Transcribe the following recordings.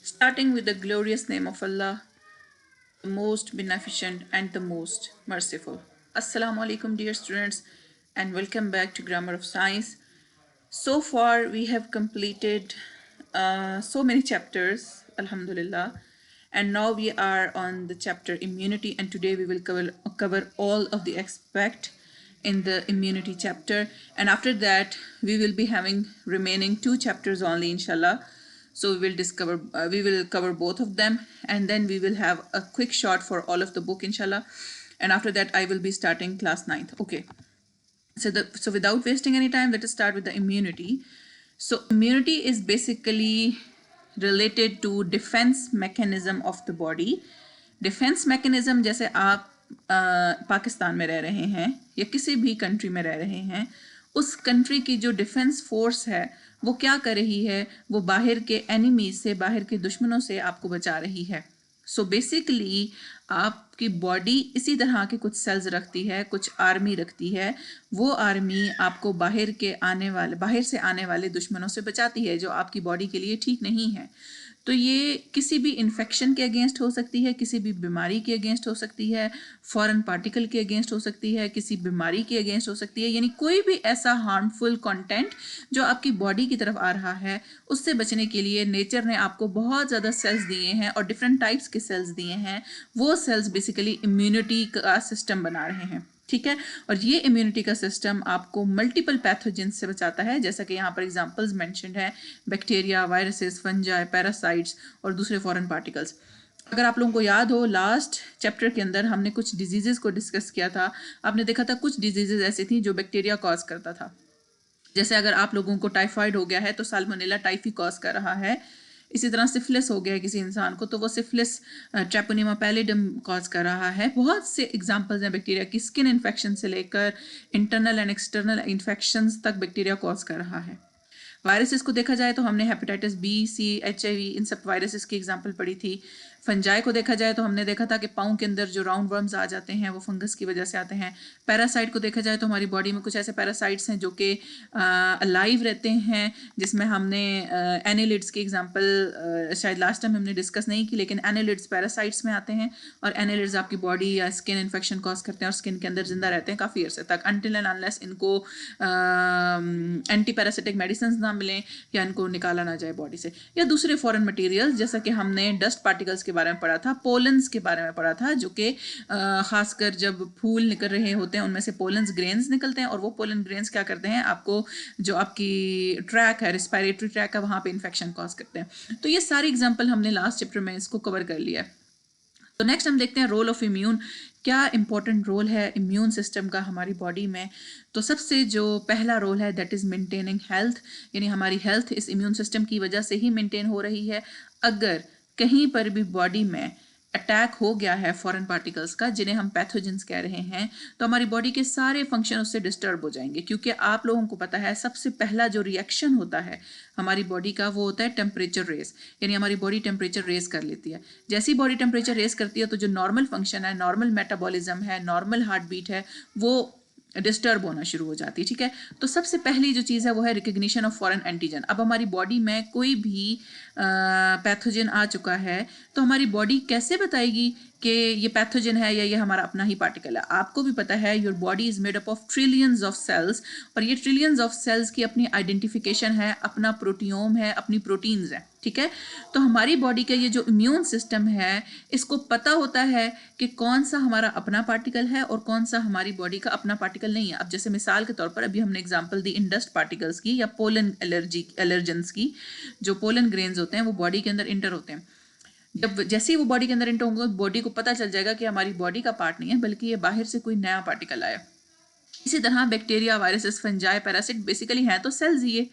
Starting with the glorious name of Allah, the most beneficent and the most merciful. Assalamu alaikum, dear students, and welcome back to Grammar of Science. So far, we have completed so many chapters, Alhamdulillah, and now we are on the chapter immunity, and today we will cover all of the aspect in the immunity chapter, and after that we will be having remaining 2 chapters only, inshallah. So we will cover both of them, and then we will have a quick shot for all of the book, inshallah, and after that I will be starting class 9th. Okay, so without wasting any time, let us start with the immunity. So immunity is basically related to defense mechanism of the body. Defence mechanism, जैसे आप पाकिस्तान में रह रहे हैं या किसी भी country में रह रहे हैं, उस कंट्री की जो डिफेंस फोर्स है वो क्या कर रही है, वो बाहर के एनिमीज से, बाहर के दुश्मनों से आपको बचा रही है. सो बेसिकली आपकी बॉडी इसी तरह के कुछ सेल्स रखती है, कुछ आर्मी रखती है. वो आर्मी आपको बाहर से आने वाले दुश्मनों से बचाती है जो आपकी बॉडी के लिए ठीक नहीं है. तो ये किसी भी इन्फेक्शन के अगेंस्ट हो सकती है, किसी भी बीमारी के अगेंस्ट हो सकती है, फॉरेन पार्टिकल के अगेंस्ट हो सकती है, किसी बीमारी के अगेंस्ट हो सकती है, यानी कोई भी ऐसा हार्मफुल कंटेंट जो आपकी बॉडी की तरफ आ रहा है, उससे बचने के लिए नेचर ने आपको बहुत ज़्यादा सेल्स दिए हैं और डिफरेंट टाइप्स के सेल्स दिए हैं. वो सेल्स बेसिकली इम्यूनिटी का सिस्टम बना रहे हैं. ठीक है, और ये इम्यूनिटी का सिस्टम आपको मल्टीपल पैथोजेन से बचाता है, जैसा कि यहाँ पर एग्जांपल्स मेंशन्ड है: बैक्टीरिया, वायरसेस, फंजाई, पैरासाइट्स और दूसरे फॉरेन पार्टिकल्स. अगर आप लोगों को याद हो, लास्ट चैप्टर के अंदर हमने कुछ डिजीजेस को डिस्कस किया था. आपने देखा था कुछ डिजीजेस ऐसी थी जो बैक्टीरिया कॉज करता था. जैसे अगर आप लोगों को टाइफाइड हो गया है तो साल्मोनेला टाइफी कॉज कर रहा है. इसी तरह सिफिलिस हो गया है किसी इंसान को तो वो सिफिलिस ट्रैपोनिमा पैलिडम कॉज कर रहा है. बहुत से एग्जांपल्स हैं बैक्टीरिया की. स्किन इन्फेक्शन से लेकर इंटरनल एंड एक्सटर्नल इन्फेक्शंस तक बैक्टीरिया कॉज कर रहा है. वायरसेस को देखा जाए तो हमने हेपेटाइटिस बी, सी, HIV, इन सब वायरसेस की एग्जांपल पढ़ी थी. फंजाई को देखा जाए तो हमने देखा था कि पाँव के अंदर जो राउंड वर्म्स आ जाते हैं वो फंगस की वजह से आते हैं. पैरासाइट को देखा जाए तो हमारी बॉडी में कुछ ऐसे पैरासाइट्स हैं जो कि अलाइव रहते हैं, जिसमें हमने एनिलिड्स की एग्जांपल शायद लास्ट टाइम हमने डिस्कस नहीं की, लेकिन एनिलिड्स पैरासाइट्स में आते हैं और एनिलिड्स आपकी बॉडी या स्किन इन्फेक्शन कॉज करते हैं और स्किन के अंदर जिंदा रहते हैं काफ़ी अर्से तक, अनटिल एंड अनलेस इनको एंटी पैरासिटिक मेडिसिन ना मिलें या इनको निकाला ना जाए बॉडी से. या दूसरे फॉरेन मटेरियल्स, जैसा कि हमने डस्ट पार्टिकल्स के बारे में पढ़ा था, पोलन्स के बारे में पढ़ा था, जो कि खासकर जब फूल निकल रहे होते हैं उनमें से पोलन्स ग्रेन्स निकलते हैं और वो पोलन ग्रेन्स क्या करते हैं, आपको जो आपकी ट्रैक है, रिस्पायरेटरी ट्रैक है, वहाँ पे इन्फेक्शन कॉज करते हैं. तो ये सारी एग्जांपल हमने लास्ट चैप्टर में इसको कवर कर लिया है. तो नेक्स्ट हम देखते हैं रोल ऑफ इम्यून. क्या इंपॉर्टेंट रोल है इम्यून सिस्टम का हमारी बॉडी में. तो सबसे जो पहला रोल है दैट इज़ मेंटेनिंग हेल्थ, यानी हमारी हेल्थ इस इम्यून सिस्टम की वजह से ही मेंटेन हो रही है. अगर कहीं पर भी बॉडी में अटैक हो गया है फॉरेन पार्टिकल्स का, जिन्हें हम पैथोजेंस कह रहे हैं, तो हमारी बॉडी के सारे फंक्शन उससे डिस्टर्ब हो जाएंगे. क्योंकि आप लोगों को पता है सबसे पहला जो रिएक्शन होता है हमारी बॉडी का वो होता है टेम्परेचर रेस, यानी हमारी बॉडी टेम्परेचर रेस कर लेती है. जैसी बॉडी टेम्परेचर रेस करती है तो जो नॉर्मल फंक्शन है, नॉर्मल मेटाबॉलिज्म है, नॉर्मल हार्ट बीट है, वो डिस्टर्ब होना शुरू हो जाती है. ठीक है, तो सबसे पहली जो चीज़ है वो है रिकग्निशन ऑफ फॉरेन एंटीजन. अब हमारी बॉडी में कोई भी पैथोजन आ चुका है तो हमारी बॉडी कैसे बताएगी कि ये पैथोजन है या ये हमारा अपना ही पार्टिकल है. आपको भी पता है your body is made up of trillions of cells, और ये ट्रिलियंस ऑफ सेल्स की अपनी आइडेंटिफिकेशन है, अपना प्रोटियोम है, अपनी प्रोटीन्स है. ठीक है, तो हमारी बॉडी का ये जो इम्यून सिस्टम है इसको पता होता है कि कौन सा हमारा अपना पार्टिकल है और कौन सा हमारी बॉडी का अपना पार्टिकल नहीं है. अब जैसे मिसाल के तौर पर अभी हमने एग्जांपल दी इन डस्ट पार्टिकल्स की या पोलन एलर्जेंस की. जो पोलन ग्रेन्स होते हैं वो बॉडी के अंदर इंटर होते हैं. जब जैसे ही वो बॉडी के अंदर इंटर होंगे बॉडी को पता चल जाएगा कि हमारी बॉडी का पार्ट नहीं है बल्कि ये बाहर से कोई नया पार्टिकल आया. इसी तरह bacteria, viruses, fungi, Parachute basically हैं तो सेल्स ही. ये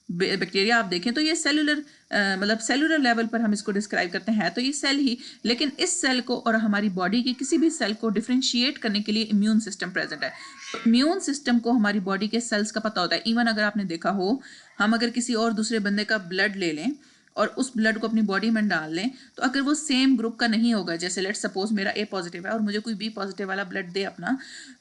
बैक्टीरिया आप देखें तो ये सेलुलर मतलब सेलुलर लेवल पर हम इसको डिस्क्राइब करते हैं तो ये सेल ही, लेकिन इस सेल को और हमारी बॉडी की किसी भी सेल को डिफ्रेंशिएट करने के लिए इम्यून सिस्टम प्रेजेंट है. इम्यून सिस्टम को हमारी बॉडी के सेल्स का पता होता है. इवन अगर आपने देखा हो, हम अगर किसी और दूसरे बंदे का ब्लड ले लें और उस ब्लड को अपनी बॉडी में डाल लें, तो अगर वो सेम ग्रुप का नहीं होगा, जैसे लेट्स सपोज मेरा ए पॉजिटिव है और मुझे कोई बी पॉजिटिव वाला ब्लड दे अपना,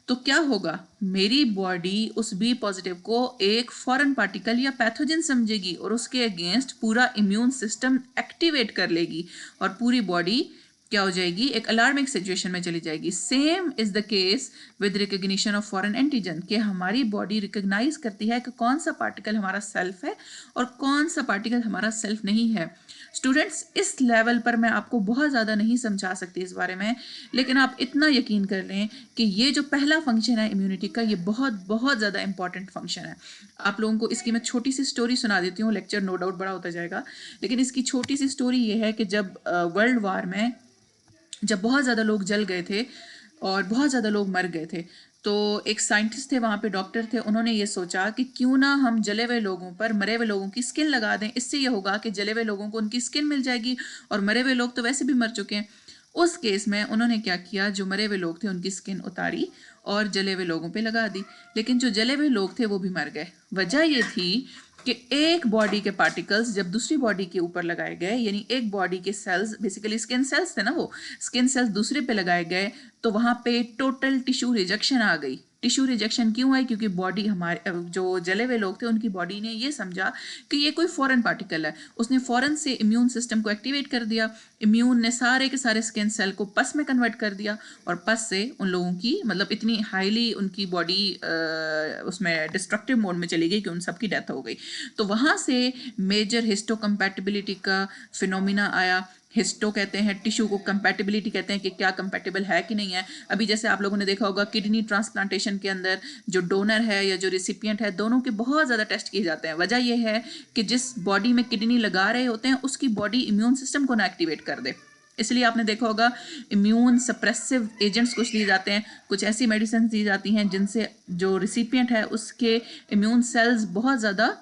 तो क्या होगा, मेरी बॉडी उस बी पॉजिटिव को एक फॉरेन पार्टिकल या पैथोजन समझेगी और उसके अगेंस्ट पूरा इम्यून सिस्टम एक्टिवेट कर लेगी और पूरी बॉडी क्या हो जाएगी, एक अलार्मिंग सिचुएशन में चली जाएगी। Same is the case with recognition of foreign antigen, कि हमारी बॉडी रिकग्नाइज करती है कि कौन सा पार्टिकल हमारा सेल्फ है और कौन सा पार्टिकल हमारा सेल्फ नहीं है। स्टूडेंट्स, इस लेवल पर मैं आपको बहुत ज़्यादा नहीं समझा सकती इस बारे में, लेकिन आप इतना यकीन कर लें कि ये जो पहला फंक्शन है इम्यूनिटी का, ये बहुत बहुत ज़्यादा इंपॉर्टेंट फंक्शन है। आप लोगों को इसकी मैं छोटी सी स्टोरी सुना देती हूँ, लेक्चर नो डाउट बड़ा होता जाएगा, लेकिन इसकी छोटी सी स्टोरी ये है कि जब वर्ल्ड वार में जब बहुत ज़्यादा लोग जल गए थे और बहुत ज़्यादा लोग मर गए थे, तो एक साइंटिस्ट थे वहाँ पे, डॉक्टर थे, उन्होंने ये सोचा कि क्यों ना हम जले हुए लोगों पर मरे हुए लोगों की स्किन लगा दें। इससे ये होगा कि जले हुए लोगों को उनकी स्किन मिल जाएगी और मरे हुए लोग तो वैसे भी मर चुके हैं। उस केस में उन्होंने क्या किया, जो मरे हुए लोग थे उनकी स्किन उतारी और जले हुए लोगों पे लगा दी, लेकिन जो जले हुए लोग थे वो भी मर गए। वजह ये थी कि एक बॉडी के पार्टिकल्स जब दूसरी बॉडी के ऊपर लगाए गए, यानी एक बॉडी के सेल्स, बेसिकली स्किन सेल्स थे ना, वो स्किन सेल्स दूसरे पे लगाए गए, तो वहाँ पे टोटल टिश्यू रिजेक्शन आ गई। टिश्यू रिजेक्शन क्यों है, क्योंकि बॉडी हमारे जो जले हुए लोग थे उनकी बॉडी ने ये समझा कि ये कोई फॉरेन पार्टिकल है, उसने फॉरेन से इम्यून सिस्टम को एक्टिवेट कर दिया। इम्यून ने सारे के सारे स्किन सेल को पस में कन्वर्ट कर दिया और पस से उन लोगों की मतलब इतनी हाईली उनकी बॉडी उसमें डिस्ट्रक्टिव मोड में चली गई कि उन सब की डेथ हो गई। तो वहाँ से मेजर हिस्टोकम्पैटिबिलिटी का फिनोमिना आया। हिस्टो कहते हैं, टिश्यू को कंपैटिबिलिटी कहते हैं कि क्या कंपैटिबल है कि नहीं है। अभी जैसे आप लोगों ने देखा होगा किडनी ट्रांसप्लांटेशन के अंदर जो डोनर है या जो रिसिपिएंट है, दोनों के बहुत ज़्यादा टेस्ट किए जाते हैं। वजह यह है कि जिस बॉडी में किडनी लगा रहे होते हैं उसकी बॉडी इम्यून सिस्टम को ना एक्टिवेट कर दे। इसलिए आपने देखा होगा इम्यून सप्रेसिव एजेंट्स कुछ दिए जाते हैं, कुछ ऐसी मेडिसिन दी जाती हैं जिनसे जो रिसिपिएंट है उसके इम्यून सेल्स बहुत ज़्यादा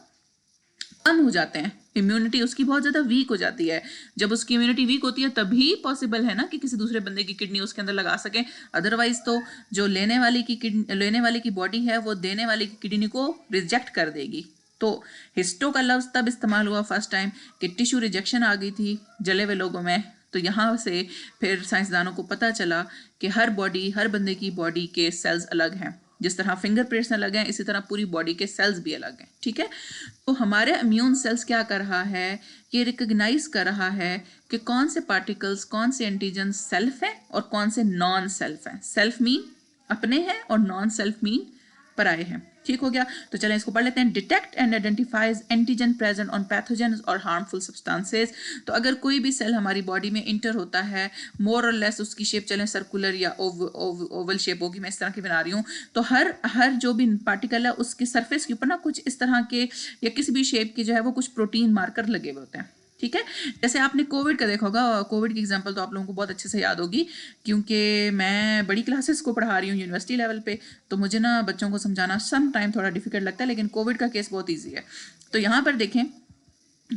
कम हो जाते हैं, इम्यूनिटी उसकी बहुत ज़्यादा वीक हो जाती है। जब उसकी इम्यूनिटी वीक होती है तभी पॉसिबल है ना कि किसी दूसरे बंदे की किडनी उसके अंदर लगा सकें। अदरवाइज तो जो लेने वाले की बॉडी है वो देने वाले की किडनी को रिजेक्ट कर देगी। तो हिस्टो का लफ्ज़ तब इस्तेमाल हुआ फर्स्ट टाइम कि टिश्यू रिजेक्शन आ गई थी जले हुए लोगों में। तो यहाँ से फिर साइंसदानों को पता चला कि हर बंदे की बॉडी के सेल्स अलग हैं। जिस तरह फिंगरप्रिंट्स अलग हैं, इसी तरह पूरी बॉडी के सेल्स भी अलग हैं। ठीक है, तो हमारे इम्यून सेल्स क्या कर रहा है, ये रिकग्नाइज कर रहा है कि कौन से पार्टिकल्स, कौन से एंटीजन सेल्फ हैं और कौन से नॉन सेल्फ हैं। सेल्फ मीन अपने हैं और नॉन सेल्फ मीन पराए हैं। ठीक हो गया, तो चलें इसको पढ़ लेते हैं। Detect and identifies antigen present on pathogens और हार्मफुल सब्सटेंसेस। तो अगर कोई भी सेल हमारी बॉडी में इंटर होता है, मोर और लेस उसकी शेप चलें सर्कुलर या ओवल शेप होगी, मैं इस तरह की बना रही हूँ, तो हर जो भी पार्टिकल है उसके सरफेस के ऊपर ना कुछ इस तरह के या किसी भी शेप के जो है वो कुछ प्रोटीन मार्कर लगे हुए होते हैं। ठीक है, जैसे आपने कोविड का देखा होगा, कोविड की एग्जांपल तो आप लोगों को बहुत अच्छे से याद होगी क्योंकि मैं बड़ी क्लासेस को पढ़ा रही हूँ यूनिवर्सिटी लेवल पे, तो मुझे ना बच्चों को समझाना सम टाइम थोड़ा डिफिकल्ट लगता है, लेकिन कोविड का केस बहुत ईजी है। तो यहाँ पर देखें,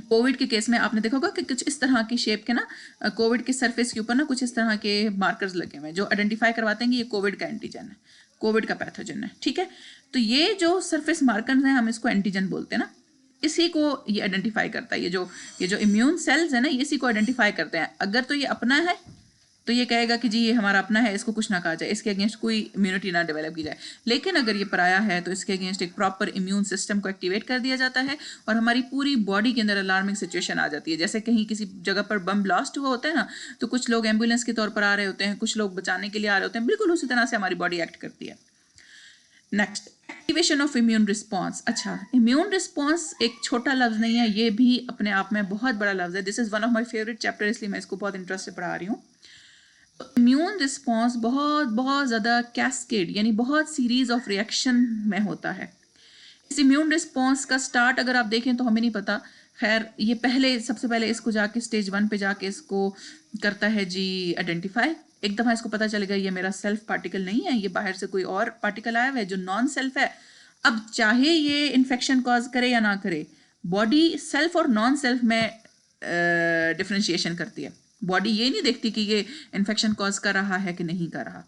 कोविड के केस में आपने देखा होगा कि कुछ इस तरह की शेप के ना कोविड के सरफेस के ऊपर ना कुछ इस तरह के मार्कर्स लगे हुए हैं जो आइडेंटिफाई करवाते हैं कि ये कोविड का एंटीजन है, कोविड का पैथोजन है। ठीक है, तो ये जो सरफेस मार्कर्स हैं हम इसको एंटीजन बोलते हैं ना, इसी को ये आइडेंटिफाई करता है। ये जो इम्यून सेल्स है ना, ये इसी को आइडेंटिफाई करते हैं। अगर तो ये अपना है तो ये कहेगा कि जी ये हमारा अपना है, इसको कुछ ना कहा जाए, इसके अगेंस्ट कोई इम्यूनिटी ना डेवलप की जाए। लेकिन अगर ये पराया है तो इसके अगेंस्ट एक प्रॉपर इम्यून सिस्टम को एक्टिवेट कर दिया जाता है और हमारी पूरी बॉडी के अंदर अलार्मिंग सिचुएशन आ जाती है। जैसे कहीं किसी जगह पर बम ब्लास्ट हुआ होता है ना, तो कुछ लोग एम्बुलेंस के तौर पर आ रहे होते हैं, कुछ लोग बचाने के लिए आ रहे होते हैं, बिल्कुल उसी तरह से हमारी बॉडी एक्ट करती है। Next, activation of immune response. अच्छा, इम्यून रिस्पॉन्स एक छोटा लफ्ज़ नहीं है, ये भी अपने आप में बहुत बड़ा लफ्ज़ है। This is one of my favourite chapter, इसलिए मैं इसको बहुत इंटरेस्ट से पढ़ा रही हूँ। इम्यून रिस्पॉन्स बहुत बहुत ज़्यादा कैस्केड यानी बहुत सीरीज ऑफ रिएक्शन में होता है। इस इम्यून रिस्पॉन्स का स्टार्ट अगर आप देखें तो हमें नहीं पता, खैर ये सबसे पहले इसको जाके स्टेज 1 पे जाके इसको करता है जी आइडेंटिफाई। एक दफ़ा इसको पता चलेगा ये मेरा सेल्फ पार्टिकल नहीं है, ये बाहर से कोई और पार्टिकल आया हुआ है जो नॉन सेल्फ है। अब चाहे ये इन्फेक्शन कॉज करे या ना करे, बॉडी सेल्फ और नॉन सेल्फ में डिफ्रेंशिएशन करती है। बॉडी ये नहीं देखती कि ये इन्फेक्शन कॉज कर रहा है कि नहीं कर रहा।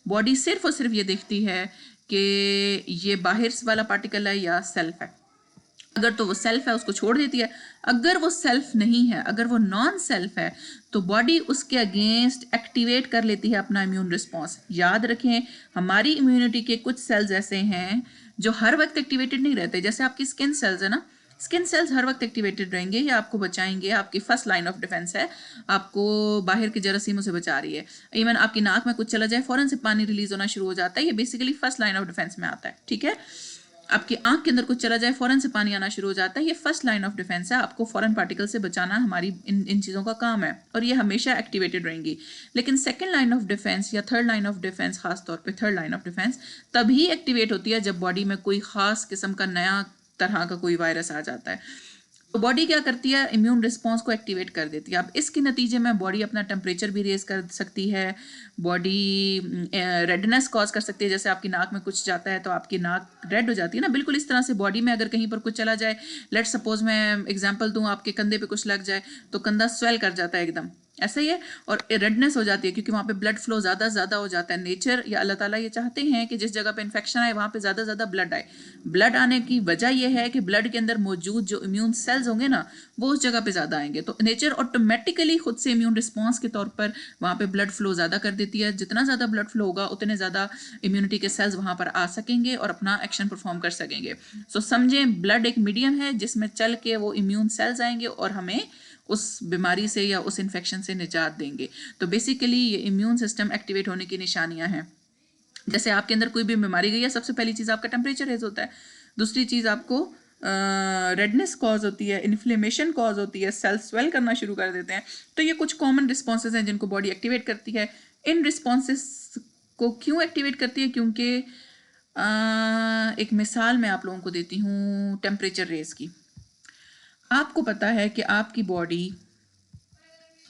बॉडी सिर्फ और सिर्फ ये देखती है कि ये बाहर वाला पार्टिकल है या सेल्फ है। अगर तो वो सेल्फ है उसको छोड़ देती है, अगर वो सेल्फ नहीं है, अगर वो नॉन सेल्फ है, तो बॉडी उसके अगेंस्ट एक्टिवेट कर लेती है अपना इम्यून रिस्पॉन्स। याद रखें, हमारी इम्यूनिटी के कुछ सेल्स ऐसे हैं जो हर वक्त एक्टिवेटेड नहीं रहते। जैसे आपकी स्किन सेल्स है ना, स्किन सेल्स हर वक्त एक्टिवेटेड रहेंगे, ये आपको बचाएंगे, आपकी फर्स्ट लाइन ऑफ डिफेंस है, आपको बाहर के जरासीमों से बचा रही है। इवन आपकी नाक में कुछ चला जाए फौरन से पानी रिलीज होना शुरू हो जाता है, ये basically first line of defence में आता है। ठीक है, आपकी आंख के अंदर कुछ चला जाए फौरन से पानी आना शुरू हो जाता है, ये फर्स्ट लाइन ऑफ डिफेंस है, आपको फौरन पार्टिकल से बचाना हमारी इन चीज़ों का काम है, और ये हमेशा एक्टिवेटेड रहेंगी। लेकिन सेकंड लाइन ऑफ डिफेंस या थर्ड लाइन ऑफ डिफेंस, खास तौर पे थर्ड लाइन ऑफ डिफेंस तभी एक्टिवेट होती है जब बॉडी में कोई खास किस्म का नया तरह का कोई वायरस आ जाता है। तो बॉडी क्या करती है, इम्यून रिस्पॉन्स को एक्टिवेट कर देती है। अब इसके नतीजे में बॉडी अपना टेम्परेचर भी रेज कर सकती है, बॉडी रेडनेस कॉज कर सकती है। जैसे आपकी नाक में कुछ जाता है तो आपकी नाक रेड हो जाती है ना, बिल्कुल इस तरह से बॉडी में अगर कहीं पर कुछ चला जाए, लेट सपोज मैं एग्जांपल दूं, आपके कंधे पे कुछ लग जाए तो कंधा स्वेल कर जाता है एकदम, ऐसा ही है, और रेडनेस हो जाती है क्योंकि वहाँ पे ब्लड फ्लो ज़्यादा हो जाता है। नेचर या अल्लाह ताला ये चाहते हैं कि जिस जगह पे इन्फेक्शन आए वहाँ पे ज़्यादा ब्लड आए। ब्लड आने की वजह यह है कि ब्लड के अंदर मौजूद जो इम्यून सेल्स होंगे ना, वो उस जगह पे ज़्यादा आएंगे, तो नेचर ऑटोमेटिकली खुद से इम्यून रिस्पॉन्स के तौर पर वहाँ पे ब्लड फ्लो ज़्यादा कर देती है। जितना ज़्यादा ब्लड फ्लो होगा उतने ज़्यादा इम्यूनिटी के सेल्स वहाँ पर आ सकेंगे और अपना एक्शन परफॉर्म कर सकेंगे। सो समझें, ब्लड एक मीडियम है जिसमें चल के वो इम्यून सेल्स आएंगे और हमें उस बीमारी से या उस इन्फेक्शन से निजात देंगे। तो बेसिकली ये इम्यून सिस्टम एक्टिवेट होने की निशानियां हैं। जैसे आपके अंदर कोई भी बीमारी गई है, सबसे पहली चीज़ आपका टेम्परेचर रेज होता है, दूसरी चीज़ आपको रेडनेस कॉज होती है, इन्फ्लेमेशन कॉज होती है, सेल स्वेल करना शुरू कर देते हैं। तो ये कुछ कॉमन रिस्पॉन्सेज हैं जिनको बॉडी एक्टिवेट करती है। इन रिस्पॉन्सेज को क्यों एक्टिवेट करती है, क्योंकि एक मिसाल मैं आप लोगों को देती हूँ टेम्परेचर रेज की। आपको पता है कि आपकी बॉडी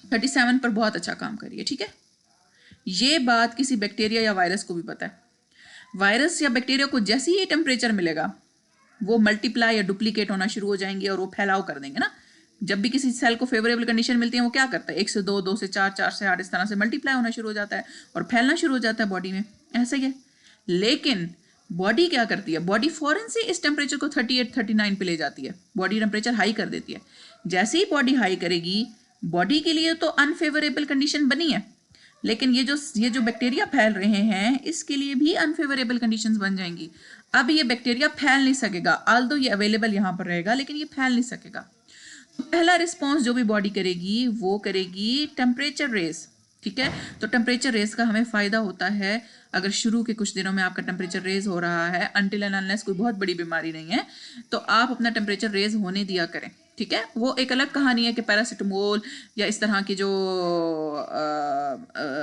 37 पर बहुत अच्छा काम कर रही है, ठीक है, ये बात किसी बैक्टीरिया या वायरस को भी पता है। वायरस या बैक्टीरिया को जैसे ही टेम्परेचर मिलेगा वो मल्टीप्लाई या डुप्लीकेट होना शुरू हो जाएंगे और वो फैलाव कर देंगे ना। जब भी किसी सेल को फेवरेबल कंडीशन मिलती है वो क्या करता है, 1 से 2, 2 से 4, 4 से 8, इस तरह से मल्टीप्लाई होना शुरू हो जाता है और फैलना शुरू हो जाता है बॉडी में, ऐसा ही है। लेकिन बॉडी क्या करती है, बॉडी फौरन से इस टेम्परेचर को 38, 39 पे ले जाती है, बॉडी टेम्परेचर हाई कर देती है। जैसे ही बॉडी हाई करेगी, बॉडी के लिए तो अनफेवरेबल कंडीशन बनी है, लेकिन ये जो बैक्टीरिया फैल रहे हैं इसके लिए भी अनफेवरेबल कंडीशंस बन जाएंगी। अब ये बैक्टीरिया फैल नहीं सकेगा, आल्दो ये अवेलेबल यहाँ पर रहेगा लेकिन ये फैल नहीं सकेगा। तो पहला रिस्पॉन्स जो भी बॉडी करेगी वो करेगी टेम्परेचर रेस, ठीक है। तो टेम्परेचर रेस का हमें फ़ायदा होता है अगर शुरू के कुछ दिनों में आपका टेम्परेचर रेज हो रहा है, अनटिल एंड अनलेस कोई बहुत बड़ी बीमारी नहीं है, तो आप अपना टेम्परेचर रेज होने दिया करें, ठीक है। वो एक अलग कहानी है कि पैरासिटामोल या इस तरह की जो